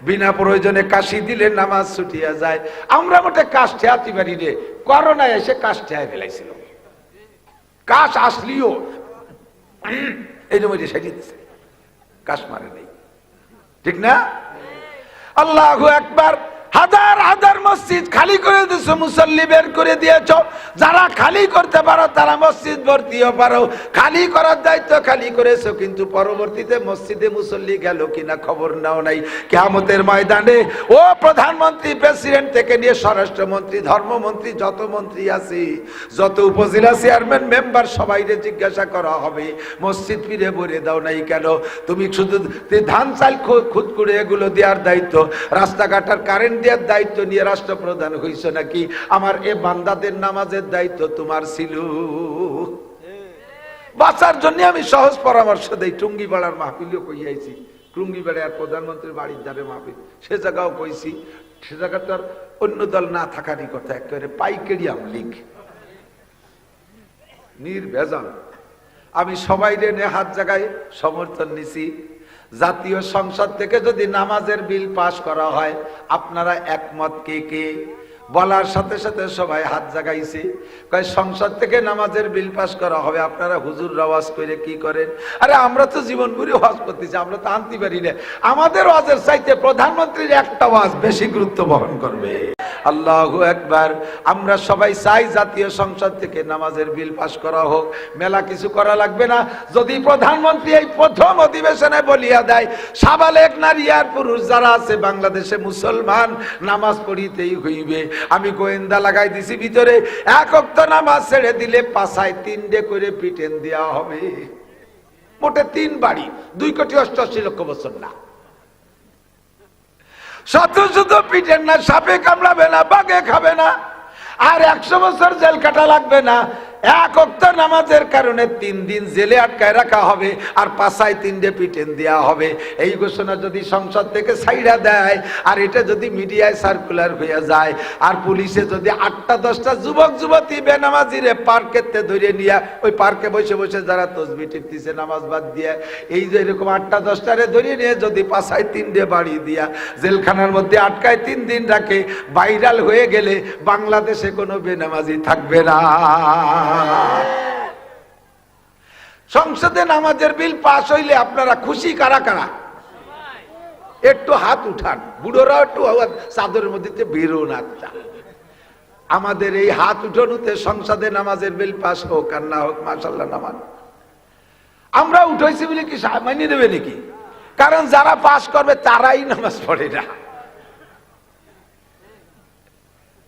বিনা প্রয়োজনে কাশি দিলে নামাজ ছুটিয়া যায়। আমরা মোটে কাশ ঠেয়াতে পারি রে, করোনা এসে কাশ ঠেয়াই ফেলাইছিল, কাশ আসলিও এই মধ্যে সেটিয়ে দিচ্ছে, কাশ মারে নেই, ঠিক না? আল্লাহু আকবার। হাজার হাজার মসজিদ খালি করে দিয়েছো, মুসল্লি বের করে দিয়েছো। যারা খালি করতে পারো তারা মসজিদ ভর্তিও পারো, খালি করার দায়িত্ব খালি করেছো, কিন্তু পরবর্তীতে মসজিদে মুসল্লি গেল কিনা খবর নাও নাই। কিয়ামতের ময়দানে ও প্রধানমন্ত্রী, প্রেসিডেন্ট থেকে নিয়ে স্বরাষ্ট্রমন্ত্রী, ধর্মমন্ত্রী, যত মন্ত্রী আছে, যত উপজেলা চেয়ারম্যান, মেম্বার, সবাইকে জিজ্ঞাসা করা হবে মসজিদ ফিরে ভরে দাও নাই কেন? তুমি শুধু ধান চাল খুদ করে এগুলো দেওয়ার দায়িত্ব, রাস্তাঘাটার কারেন্ট দেওয়ার দায়িত্ব নিয়ে রাষ্ট্রপ্রধান হইছো নাকি? আমার এ বান্দাদের নামাজের দায়িত্ব তোমার ছিল। বাঁচার জন্য আমি সহজ পরামর্শ দেই। টুঙ্গিপাড়ার মাহফিলও কইয়াছি, টুঙ্গিপাড়ার প্রধানমন্ত্রীর বাড়ির ধারে মাহফিল, সে জায়গাও কইছি। সে জায়গাটার অন্য দল না থাকারই কথা, একেবারে পাইকারি আমলিগ, নির্ভেজাল। আমি সবাই রে হাত জায়গায় সমর্থন নিছি। জাতীয় সংসদ থেকে যদি নামাজের বিল পাশ করা হয়, আপনারা একমত কে কে? বলার সাথে সাথে সবাই হাত জাগাইছে। কয় সংসদ থেকে নামাজের বিল পাশ করা হবে, আপনারা হুজুর ওয়াজ করে কি করেন? আরে আমরা তো জীবন ভরে ওয়াজ করতেছি, আমরা তো আনতে পারি না। আমাদের ওয়াজের চাইতে প্রধানমন্ত্রীর একটা ওয়াজ বেশি গুরুত্ব বহন করবে। আল্লাহু আকবার। আমরা সবাই চাই জাতীয় সংসদ থেকে নামাজের বিল পাশ করা হোক, মেলা কিছু করা লাগবে না। যদি প্রধানমন্ত্রী এই প্রথম অধিবেশনে বলিয়া দেয় সাবালেক নারী আর পুরুষ যারা আছে বাংলাদেশে মুসলমান, নামাজ পড়িতেই হইবে। আমি গোয়েন্দা লাগাই দিছি ভিতরে, 1 ওয়াক্ত নামাজ ছেড়ে দিলে পাছায় 3 করে পিটেন দেওয়া হবে। মোটে 3 বাড়ি, 2,88,00,000 বছর না। শত শত পিটেন না, সাপে কামড়াবে না, বাঘে খাবে না, আর 100 বছর জেল কাটা লাগবে না। 1 ওয়াক্ত নামাজের কারণে 3 দিন জেলে আটকায় রাখা হবে, আর পাছায় 3 পিটেন দেওয়া হবে। এই ঘোষণা যদি সংসদ থেকে ছাইড়া দেয়, আর এটা যদি মিডিয়ায় সার্কুলার হয়ে যায়, আর পুলিশে যদি 8টা-10টা যুবক যুবতী বেনামাজিরে পার্কেতে ধরে নিয়ে, ওই পার্কে বসে বসে যারা তসবিহ টিপতেছে নামাজ বাদ দিয়ে, এই যে এরকম 8টা-10টারে ধরে নিয়ে যদি পাছায় 3 বাড়ি দিয়া জেলখানার মধ্যে আটকায় 3 দিন রাখে, ভাইরাল হয়ে গেলে বাংলাদেশে কোনো বেনামাজি থাকবে না। সংসদে নামাজের বিল পাস হইলে আপনারা খুশি কারা কারা? একটু হাত উঠান, বুড়োরা একটু চাদরের মধ্যে বেরো না। আমাদের এই হাত উঠানোতে সংসদে নামাজের বিল পাস হোক আর না হোক, মাশাআল্লাহ নামাজ আমরা উঠাইছি বলে কি মানিয়ে দেবে নাকি? কারণ যারা পাস করবে তারাই নামাজ পড়ে না।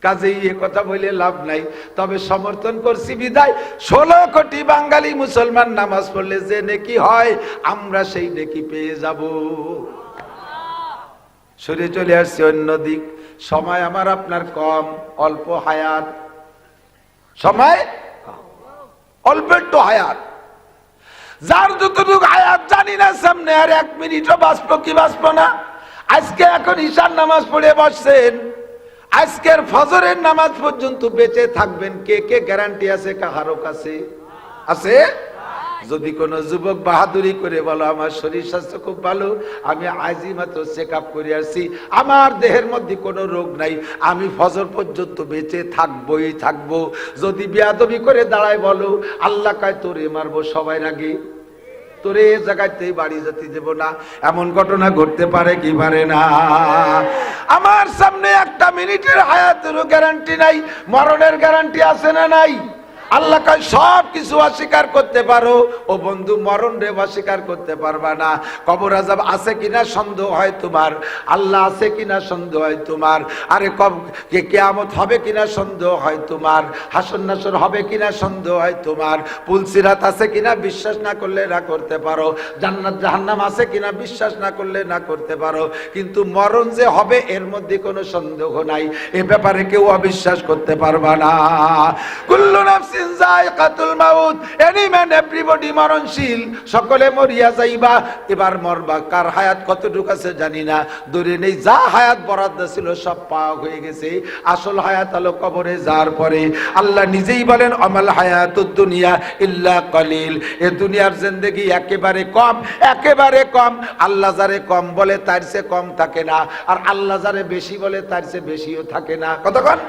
কাজেই এ কথা বলে লাভ নাই। তবে সমর্থন করছি বিদায় 16 কোটি বাঙালি মুসলমান নামাজ পড়লে যে নেকি হয়, আমরা সেই নেকি পেয়ে যাব। সরে চলে আসছে অন্যদিক। সময় আমার আপনার কম, অল্প হায়াত, সময় অল্প একটু হায়াত। যার যতটুকু হায়াত জানি না সামনে আর 1 মিনিটও বাঁচবো কি বাঁচবো না। আজকে এখন ঈশার নামাজ পড়ে বসছেন, আজকের ফজরের নামাজ পর্যন্ত বেঁচে থাকবেন কে কে গ্যারান্টি আছে কাহারও কাছে? আছে? যদি কোনো যুবক বাহাদুরি করে বলো আমার শরীর স্বাস্থ্য খুব ভালো, আমি আজই মাত্র চেক আপ করে আসছি, আমার দেহের মধ্যে কোনো রোগ নাই, আমি ফজর পর্যন্ত বেঁচে থাকবোই থাকবো। যদি বেয়াদবি করে দাঁড়ায় বলো আল্লাহ কয় তোরে মারবো সবাই আগে, তোরে এ জায়গাতেই বাড়ি যেতে দেব না, এমন ঘটনা ঘটতে পারে কি পারে না? আমার সামনে 1 মিনিটের হায়াতেরও গ্যারান্টি নাই, মরণের গ্যারান্টি আছে না নাই? আল্লাহ কয় সব কিছু অস্বীকার করতে পারো, ও বন্ধু মরণ রে অস্বীকার করতে পারবা না। কবর আযাব আছে কিনা সন্দেহ হয় তোমার, আল্লাহ আছে কিনা সন্দেহ হয় তোমার, আরে কিয়ামত হবে কিনা সন্দেহ হয় তোমার, হাসর নাসর হবে কিনা সন্দেহ হয় তোমার, পুলসিরাত আছে কিনা বিশ্বাস না করলে না করতে পারো, জান্নাত জাহান্নাম আছে কিনা বিশ্বাস না করলে না করতে পারো, কিন্তু মরণ যে হবে এর মধ্যে কোনো সন্দেহ নাই, এ ব্যাপারে কেউ অবিশ্বাস করতে পারবা না। কুল্লু নাফসিন যায়কাতুল মাউত, এনি ম্যান এভরিবডি মরণশীল, সকলে মরিয়া যাইবা। এবার মরবা, কার হায়াত কতটুকু আছে জানি না, ধরে নেই যা হায়াত বরাদ্দ ছিল সব পাওয়া হয়ে গেছে, আসল হায়াত হলো কবরে যাওয়ার পরে। আল্লাহ নিজেই বলেন আমাল হায়াতুদ দুনিয়া ইল্লা কলিল, এ দুনিয়ার জিন্দেগি একেবারে কম, একেবারে কম। আল্লাহ যারে কম বলে তার চেয়ে কম থাকে না, আর আল্লাহ যারে বেশি বলে তার চেয়ে বেশিও থাকে না। কতক্ষণ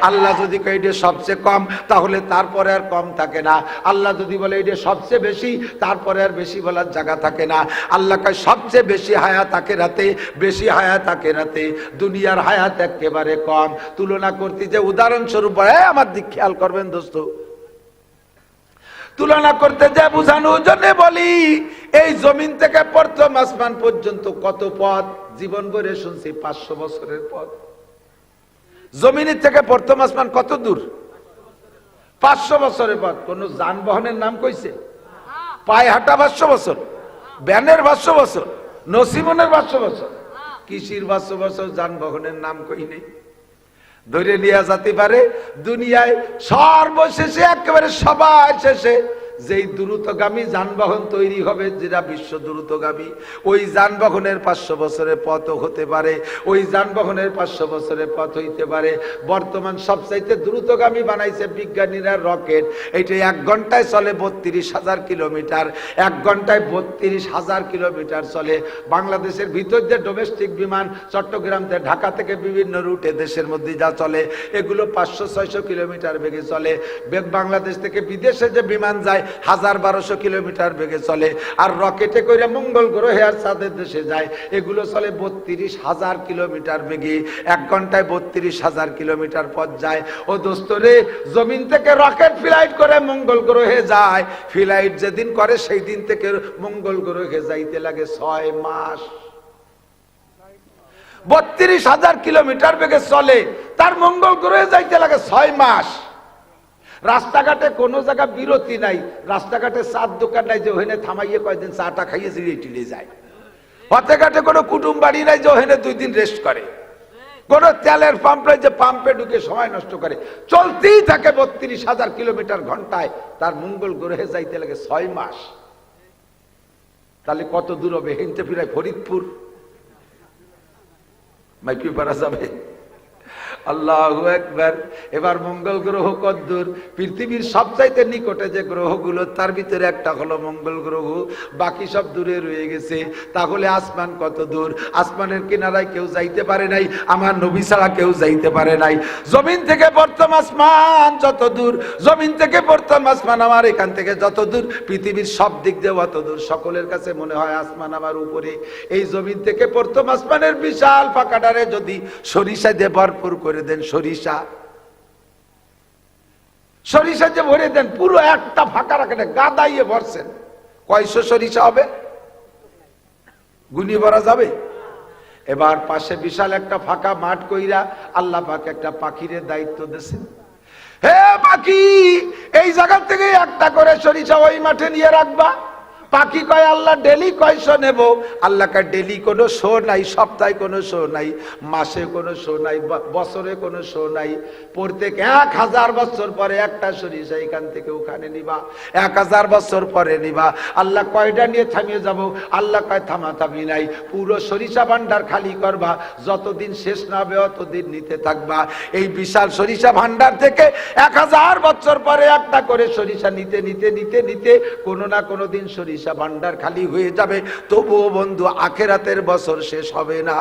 আল্লাহ যদি কয় এটা সবচেয়ে কম, তাহলে তারপরে আর কম থাকে না। আল্লাহ যদি বলে এটা সবচেয়ে বেশি, তারপরে আর বেশি বলার জায়গা থাকে না। আল্লাহ কয় সবচেয়ে বেশি হায়াত আখিরাতে, বেশি হায়াত আখিরাতে, দুনিয়ার হায়াত একেবারে কম। তুলনা করতে যে উদাহরণস্বরূপ আমার দিক খেয়াল করবেন দোস্ত, তুলনা করতে যে বুঝানোর জন্য বলি, এই জমিন থেকে প্রথম আসমান পর্যন্ত কত পথ, জীবন ভরে শুনছি 500 বছরের পথ। জমিনের থেকে প্রথম আসমান কত দূর? 500 বছরের পথ। কোন যানবাহনের নাম কইছে? পায়ে হাঁটা 500 বছর, ব্যানের 500 বছর, নসিমনের 500 বছর, কৃষির 500 বছর, যানবাহনের নাম কই নেই। ধরে নিয়ে যেতে পারে দুনিয়ায় সর্বশেষে একেবারে সবার শেষে যেই দ্রুতগামী যানবাহন তৈরি হবে, যেটা বিশ্ব দ্রুতগামী, ওই যানবাহনের 500 বছরের পথ হতে পারে, ওই যানবাহনের 500 বছরের পথ হইতে পারে। বর্তমান সবচাইতে দ্রুতগামী বানাইছে বিজ্ঞানীরা রকেট, এইটা 1 ঘন্টায় চলে 32,000 কিলোমিটার, 1 ঘন্টায় 32,000 কিলোমিটার চলে। বাংলাদেশের ভিতর যে ডোমেস্টিক বিমান চট্টগ্রাম থেকে ঢাকা থেকে বিভিন্ন রুটে দেশের মধ্যে যা চলে, এগুলো 500-600 কিলোমিটার বেগে চলে। বাংলাদেশ থেকে বিদেশে যে বিমান যায় 1000-1200 কিলোমিটার বেগে চলে। আর রকেটে করে মঙ্গল গ্রহে আর চাঁদের দেশে যায়, এগুলো চলে 32,000 কিলোমিটার বেগে, 1 ঘন্টায় 32,000 কিলোমিটার পথ যায়। ও দোস্তরে, জমিন থেকে রকেট ফ্লাইট করে মঙ্গল গ্রহে যায়, ফ্লাইট যেদিন করে সেই দিন থেকে মঙ্গল গ্রহে যাইতে লাগে 6 মাস। 32,000 কিলোমিটার বেগে চলে, তার মঙ্গল গ্রহে যাইতে লাগে 6 মাস। রাস্তাঘাটে কোনো জায়গা বিরতি নাই, রাস্তাঘাটে চার দোকান নাই যে ওখানে থামাইয়ে কয়েকদিন চাটা খাইয়ে জিরিয়ে টিলে যায়। পথে ঘাটে কোনো কুটুম বাড়ি নাই যে ওখানে 2 দিন রেস্ট করে। কোন তেলের পাম্প নাই যে পাম্পে ঢুকে সময় নষ্ট করে। চলতেই থাকে 32,000 কিলোমিটার ঘন্টায়, তার মঙ্গল গ্রহে যাইতে লাগে 6 মাস। তাহলে কত দূর হবে? হেনতে ফিরায় ফরিদপুর মাইকি পারা যাবে। আল্লাহু আকবার। এবার মঙ্গল গ্রহ কত দূর? পৃথিবীর সবচাইতে নিকটে যে গ্রহগুলো, তার ভিতরে একটা হলো মঙ্গল গ্রহ, বাকি সব দূরে রয়ে গেছে। তাহলে আসমান কত দূর? আসমানের কিনারায় কেউ যাইতে পারে নাই, আমার নবী ছাড়া কেউ যাইতে পারে নাই। জমিন থেকে প্রথম আসমান যত দূর, জমিন থেকে প্রথম আসমান আমার এখান থেকে যত দূর, পৃথিবীর সব দিক দিয়ে অত দূর। সকলের কাছে মনে হয় আসমান আমার উপরে। এই জমিন থেকে প্রথম আসমানের বিশাল ফাঁকাটারে যদি সরিষা দিয়ে ভরপুর করে দেন, সরিষা যে ভরে দেন, পুরো একটা ফাঁকা রাখেন, গাদাইয়ে ভরছেন, কয়শো সরিষা হবে? গুনি ভরা যাবে? এবার পাশে বিশাল একটা ফাঁকা মাঠ কইরা আল্লাহ পাক একটা পাখিরে দায়িত্ব দিয়েছেন, হে পাখি, এই জায়গা থেকে একটা করে সরিষা ওই মাঠে নিয়ে রাখবা। পাখি কয় আল্লাহ ডেলি কয়শো নেব? আল্লাহ কয় ডেলি কোনো শো নাই, সপ্তাহে কোনো শো নাই, মাসে কোনো শো নাই, বছরে কোনো শো নাই। প্রত্যেক 1000 বছর পরে একটা সরিষা এখান থেকে ওখানে নিবা, 1000 বছর পরে নিবা। আল্লাহ কয়টা নিয়ে থামিয়ে যাব? আল্লাহ কয় থামি নাই, পুরো সরিষা ভান্ডার খালি করবা, যতদিন শেষ না হবে অতদিন নিতে থাকবা। এই বিশাল সরিষা ভান্ডার থেকে 1000 বছর পরে একটা করে সরিষা নিতে নিতে নিতে নিতে কোনো না কোনো দিন সরিষা ভান্ডার খালি হয়ে যাবে। তবুও বন্ধু আখেরাতের বছর শেষ হবে না।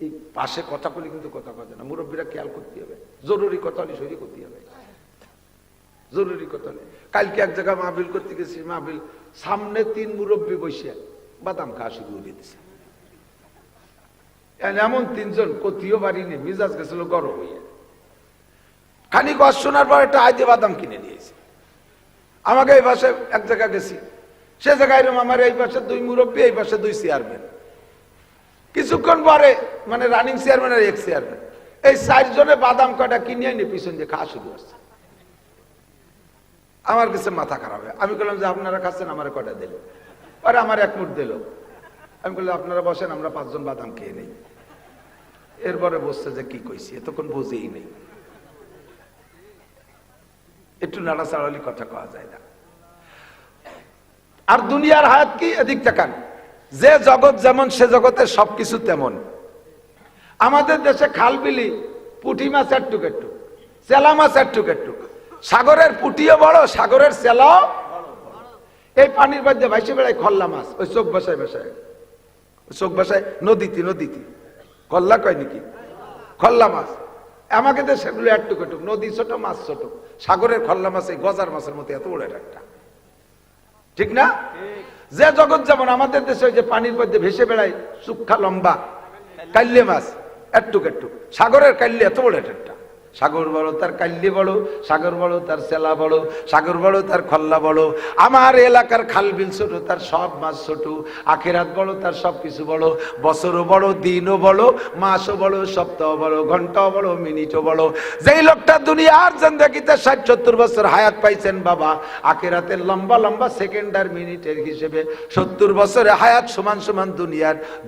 এই পাশে কথা বলি কিন্তু কথা কথা না, মুরব্বীরা খেয়াল করতে হবে, জরুরি কথা হলে সরি করতে হবে, জরুরি কথা হলে। কালকে এক জায়গায় মাহফিল করতে গেছি, মাহফিল সামনে 3 মুরব্বী বসে বাদাম খাওয়া শুরু করে দিয়েছে। এমন তিনজন কতিও পারিনি, মিজাজ গেছিল গরম হইয়া। খানিক ওয়াজ শোনার পর একটা আইতে বাদাম কিনে নিয়েছি। আমাকে এই পাশে এক জায়গা গেছি, সে জায়গায় এরকম আমার এই পাশে 2 মুরব্বী, এই পাশে 2 চেয়ারম্যান। কিছুক্ষণ পরে মানে রানিং চেয়ারম্যান আর এক চেয়ারম্যান, এই 4 জনে বাদাম কটা কিনে এনে পিছন দিয়ে খাওয়া শুরু করছে। আমার কাছে মাথা খারাপ হয়। আমি বললাম যে আপনারা খাচ্ছেন, আমার কটা দিল। আর আমার 1 মুঠ দিল। আমি বললাম আপনারা বসেন, আমরা 5 জন বাদাম খেয়ে নেই। এরপরে বসছে যে কি কইছি, এতক্ষণ বুঝেই নেই। একটু নাড়াচাড়ালি কথা কওয়া যায় না। আর দুনিয়ার হায়াত কি, এদিক তাকান। যে জগৎ যেমন সে জগতে সবকিছু তেমন। আমাদের দেশে খাল বিলি, পুঁটি মাছ একটুক একটু, চেলা মাছ একটুক একটু। সাগরের পুঁটিও বড়, সাগরের চেলাও। এই পানির মধ্যে ভাইসে বেড়ায় খল্লা মাছ, ওই চোখ বসায় বসায়, চোখ বসায় নদীতে নদীতে। খল্লা কয় নাকি, খল্লা মাছ। আমাকে তো সেগুলো একটুক একটুক, নদী ছোট, মাছ ছোট। সাগরের খল্লা মাছ এই গজার মাছের মতো এত বড় একটা, ঠিক না? যে জগৎ যেমন, আমাদের দেশে ওই যে পানির মধ্যে ভেসে বেড়ায় সুক্ষা লম্বা কাল্লে মাছ একটুক একটু। সাগরের কাল্লে এত বড় একটা। সাগর বড়, তার কাল্লি বড়। সাগর বড়, তার সেলা বড়। সাগর বড়, তার খল্লা বড়। আমার এলাকার খাল বিল ছোট, তার সব মাছ ছোট। আখেরাত বড়, তার সব কিছু বড়। বছরও বড়, দিনও বড়, মাসও বড়, সপ্তাহ বড়, ঘন্টাও বড়, মিনিটও বড়। যেই লোকটা দুনিয়ার জিন্দেগিতে 60-70 বছর হায়াত পাইছেন বাবা, আখেরাতের লম্বা লম্বা সেকেন্ড আর মিনিটের হিসেবে 70 বছরে হায়াত সমান সমান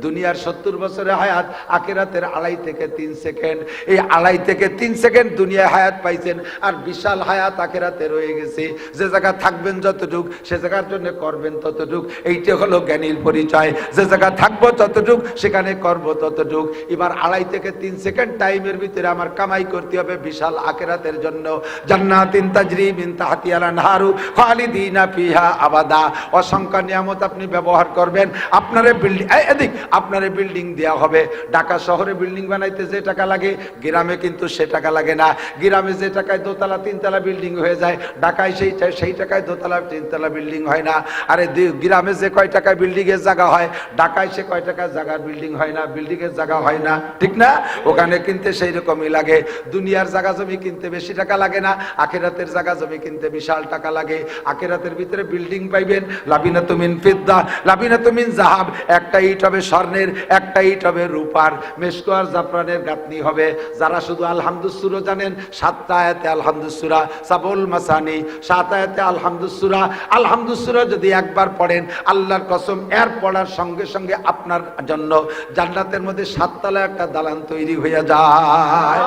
দুনিয়ার 70 বছরে হায়াত, আখেরাতের 2.5 থেকে 3 সেকেন্ড। এই 2.5 থেকে 3 সেকেন্ড দুনিয়ায় হায়াত পাইছেন, আর বিশাল হায়াত আখেরাতে রয়ে গেছে। যে জায়গা থাকবেন যতটুক, সে জায়গার জন্য করবেন ততটুক। এইটা হলো জ্ঞানীর পরিচয়। যে জায়গা থাকবো ততটুক, সেখানে করব ততটুক। এবার 2.5 থেকে 3 সেকেন্ড টাইমের ভিতরে আমার কামাই করতে হবে বিশাল আখেরাতের জন্য। জান্নাতিন তাজরি মিন তাহতিহাল আনহারু খালিদিনা ফিহা আবাদা। অসংখ্য নিয়ামত আপনি ব্যবহার করবেন। আপনারে বিল্ডিং, এদিক আপনারে বিল্ডিং দেওয়া হবে। ঢাকা শহরে বিল্ডিং বানাইতে যে টাকা লাগে, গ্রামে কিন্তু সে টাকা লাগে না। গ্রামে যে টাকায় 2তলা 3তলা বিল্ডিং হয়ে যায়, ঢাকায় সেই টাকায় 2তলা 3তলা বিল্ডিং হয় না। আরে গ্রামে যে কয় টাকায় বিল্ডিং এর জায়গা হয়, ঢাকায় সে কয় টাকায় জায়গার বিল্ডিং হয় না, বিল্ডিং এর জায়গা হয় না, ঠিক না? ওখানে কিনতে সেই রকমই লাগে। দুনিয়ার জায়গা জমি কিনতে বেশি টাকা লাগে না, আখিরাতের জায়গা জমি কিনতে বিশাল টাকা লাগে। আখিরাতের ভিতরে বিল্ডিং পাইবেন লাবিনাতু মিন ফিদ্দা, লাবিনাতু মিন যাহাব। একটা ইট হবে স্বর্ণের, একটা ইট হবে রূপার। মেশকো আর জাফরানের গাঁথনি হবে। যারা শুধু আলহামদুসুরা জানেন, 7টা আয়াতে আলহামদুসুরা, সাবুল মাসানি, 7 আয়াতে আলহামদুসুরা। আলহামদুসুরা যদি একবার পড়েন, আল্লাহর কসম, এর পড়ার সঙ্গে সঙ্গে আপনার জন্য জান্নাতের মধ্যে 7 তলা একটা দালান তৈরি হয়ে যায়।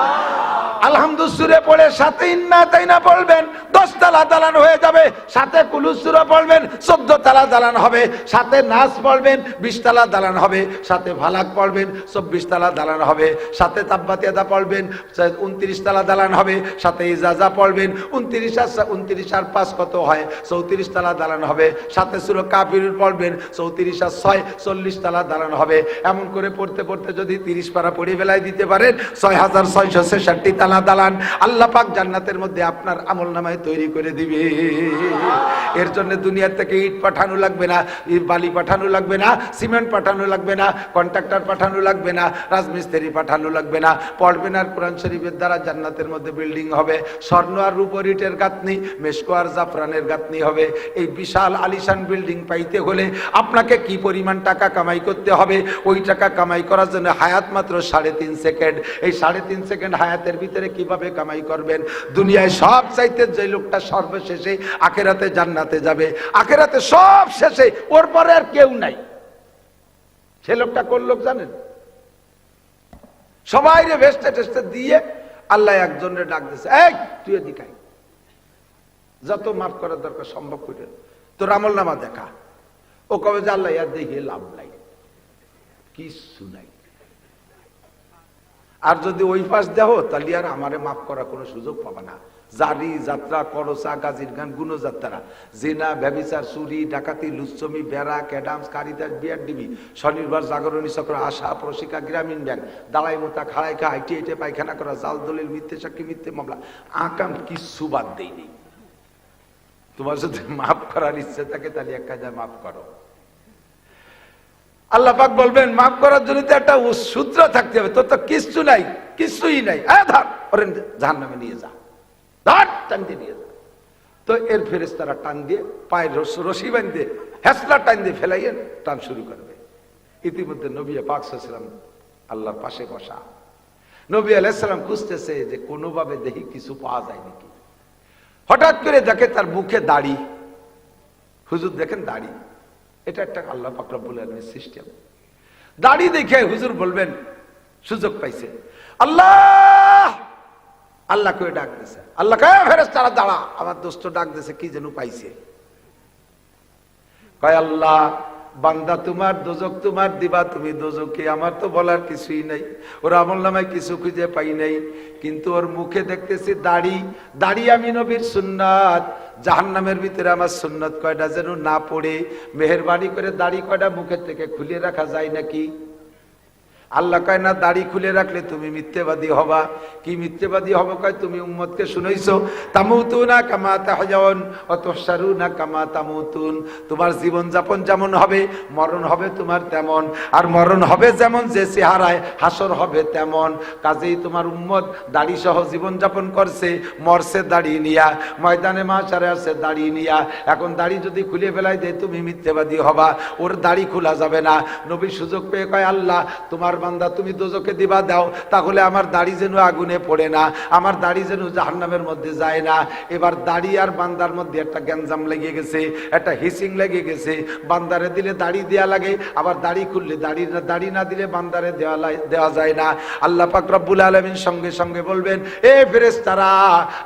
আলহামদুসুরে পড়ে সাথে ইন্না তাইনা পড়বেন, 10 তলা দালান হয়ে যাবে। সাথে কুলুসুরা পড়বেন, 14 তলা দালান হবে। সাথে নাস পড়বেন, 20 তলা দালান হবে। সাথে ফালাক পড়বেন, 24 তলা দালান হবে। সাথে তাব্বাতিয়াদা পড়বেন, 29 তলা দালান হবে। সাথে ইজাজা পড়বেন, 29 আর 5 কত হয়, 34 তলা দালান হবে। সাথে সূরা কাফিরুন পড়বেন, 34 আর 6 40 তলা দালান হবে। এমন করে পড়তে পড়তে যদি 30 পারা পড়ে বেলায় দিতে পারেন, 6666 তলা দালান আল্লাহ পাক জান্নাতের মধ্যে আপনার আমলনামায় তৈরি করে দিবে। এর জন্য দুনিয়া থেকে ইট পাঠানো লাগবে না, বালি পাঠানো লাগবে না, সিমেন্ট পাঠানো লাগবে না, কন্ট্রাক্টর পাঠানো লাগবে না, রাজমিস্ত্রি পাঠানো লাগবে না। পড়বেন আর কোরআন শরীফের দ্বারা জান্নাতের মধ্যে বিল্ডিং হবে। স্বর্ণ আর রূপোর ইটের গাঁথনি, মেশকো আর জাফরানের গাঁথনি হবে। এই বিশাল আলিশান বিল্ডিং পাইতে হলে আপনাকে কি পরিমাণ টাকা কামাই করতে হবে? ওই টাকা কামাই করার জন্য হায়াত মাত্র 3.5 সেকেন্ড। এই 3.5 সেকেন্ড হায়াতের ভিতরে কিভাবে কামাই করবেন? দুনিয়ায় সব চাইতে যে লোকটা সর্বশেষে আখেরাতে জান্নাতে যাবে, আখেরাতে সব শেষে, ওর পরে আর কেউ নাই, সে লোকটা কোন লোক জানেন? সবাই রে ভেস্টে টেস্টে দিয়ে আল্লাহ একজনের ডাক দিয়েছে, এই তুই এদিকে আয়, যত মাফ করার দরকার সম্ভব করে তোর আমলনামা দেখা। ও কবে যে আল্লাহ ইয়ার দেখে লাভ নাই, কিছু নাই। আর যদি ওই পাশ দেহ, তাহলে আর আমারে মাফ করার কোনো সুযোগ পাবা না। জারি যাত্রা, করসা, গাজীর গান, গুণযাত্রা, জেনা, ব্যভিচার, চুরি, ডাকাতি, লুচ্ছমি, বেড়া, ক্যাডামস, কারিদাস, বিয়ার ডিবি, স্বনির্ভর, জাগরণী চক্র, আশা, প্রশিকা, গ্রামীণ ব্যাংক, দালাই মোতা, খাড়াই খা, আইটি আইটে পায়খানা করা, জাল দলিল, মিথ্যে সাক্ষী, মিথ্যে মামলা, আকাম কিছু বাদ দেয়নি। তোমার যদি মাফ করার ইচ্ছে থাকে তাহলে এক কাজে মাফ করো। আল্লাহ পাক বলবেন মাফ করার জন্য তো একটা সূত্র থাকতে হবে, তোর তো কিছু নাই, কিছুই নাই, ধর ওরে জাহান্নামে নিয়ে যা, ধর টান দিয়ে নিয়ে যা। তো এর ফেরেশতারা টান দিয়ে পায়ের রশি বাঁধে হেসলা টান দিয়ে ফেলাইয়ে টান শুরু করবে। ইতিমধ্যে নবী পাক সাল্লাল্লাহু আলাইহি ওয়াসাল্লাম আল্লাহর পাশে বসা। নবী আলাইহিস সালাম খুঁজতেছে যে কোনোভাবে দেখি কিছু পাওয়া যায় নাকি। হঠাৎ করে দেখে তার মুখে দাড়ি। হুজুর দেখেন দাড়ি, এটা একটা আল্লাহ পাক রব্বুল আলামিনের সিস্টেম। দাড়ি দেখে হুজুর বলবেন সুযোগ পাইছে, আল্লাহ আল্লাহ করে ডাক দিছে। আল্লাহ কয় ফেরেশতারা দাঁড়া, আমার দোস্ত ডাক দিছে, কি যেন পাইছে। কয় আল্লাহ বান্দা তোমার, দোজক তোমার, দিবা তুমি দোজকে, আমার তো বলার কিছুই নাই। ওর আমলনামায় কিছু খুঁজে পাই নাই, কিন্তু ওর মুখে দেখতেছি দাড়ি। দাড়ি আমি নবীর সুন্নাত, জাহান্নামের ভিতরে আমার সুন্নাত কয়টা যেন না পড়ে, মেহেরবানি করে দাড়ি কয়টা মুখের থেকে খুলে রাখা যায় নাকি? আল্লাহ কয় না, দাড়ি খুলে রাখলে তুমি মিথ্যেবাদী হবা। কি মিথ্যেবাদী হবো? কয় তুমি উম্মতকে শুনাইছো তামুতুনা কামা তাহজাউন ওয়া তুহশারুনা কামা তামুতুন। তোমার জীবন যাপন যেমন হবে, মরণ হবে তোমার তেমন, আর মরণ হবে যেমন, যে চেহারায় হাসর হবে তেমন। কাজেই তোমার উম্মত দাড়ি সহ জীবন যাপন করছে, মরছে দাড়ি নিয়া, ময়দানে মাশারে আছে দাড়ি নিয়া। এখন দাড়ি যদি খুলে ফেলাই দেয় তুমি মিথ্যেবাদী হবা, ওর দাড়ি খোলা যাবে না। নবী সুযোগ পেয়ে কয় আল্লাহ তোমার বান্দা তুমি দোজকে দিবা দাও, তাহলে আমার দাড়ি যেন আগুনে পড়ে না, আমার দাড়ি যেন জাহান্নামের মধ্যে যায় না। এবার দাড়ি আর বান্দার মধ্যে একটা গ্যাঞ্জাম লেগে গেছে, একটা হিসিং লেগে গেছে। বান্দারে দিলে দাড়ি দেয়া লাগে, আবার দাড়ি খুললে দাড়ি না দিলে বান্দারে দেওয়া যায় না। আল্লাহ পাক রব্বুল আলামিন সঙ্গে সঙ্গে বলবেন, এ ফেরেশতারা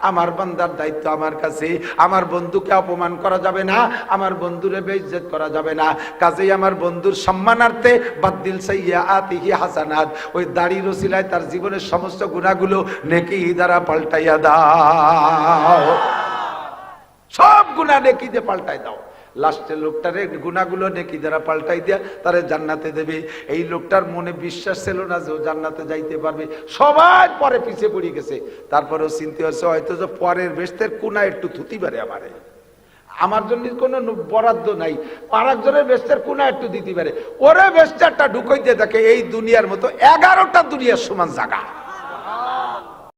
আমার বান্দার দায়িত্ব আমার কাছে, আমার বন্ধুকে অপমান করা যাবে না, আমার বন্ধুরে বেইজ্জত করা যাবে না। কাজেই আমার বন্ধুর সম্মানার্থে বাদদিল সাইয়্যাতিহি হাসানাত, ওই দাড়ির ওসিলায় তার জীবনের সমস্ত গুনাহগুলো নেকি দ্বারা পাল্টাইয়া দাও, সব গুনাহ নেকি দিয়ে পাল্টাই দাও। লাস্টে লোকটারে গুনাহগুলো নেকি দ্বারা পাল্টাই দিয়া তারে জান্নাতে দেবে। এই লোকটার মনে বিশ্বাস ছিল না যে ও জান্নাতে যাইতে পারবে, সবাই পরে পিছে পড়ে গেছে। তারপরেও চিন্তা হচ্ছে হয়তো যে পরের বেস্তের কোনা একটু থুতি পারে, আমার জন্য কোনো বরাদ্দ নাই, আর একজনের বেস্তের কোনা একটু দিতে পারে, ওরে বেস্টারটা ঢুকাইতে থাকে এই দুনিয়ার মতো 11টা দুনিয়ার সমান জায়গা।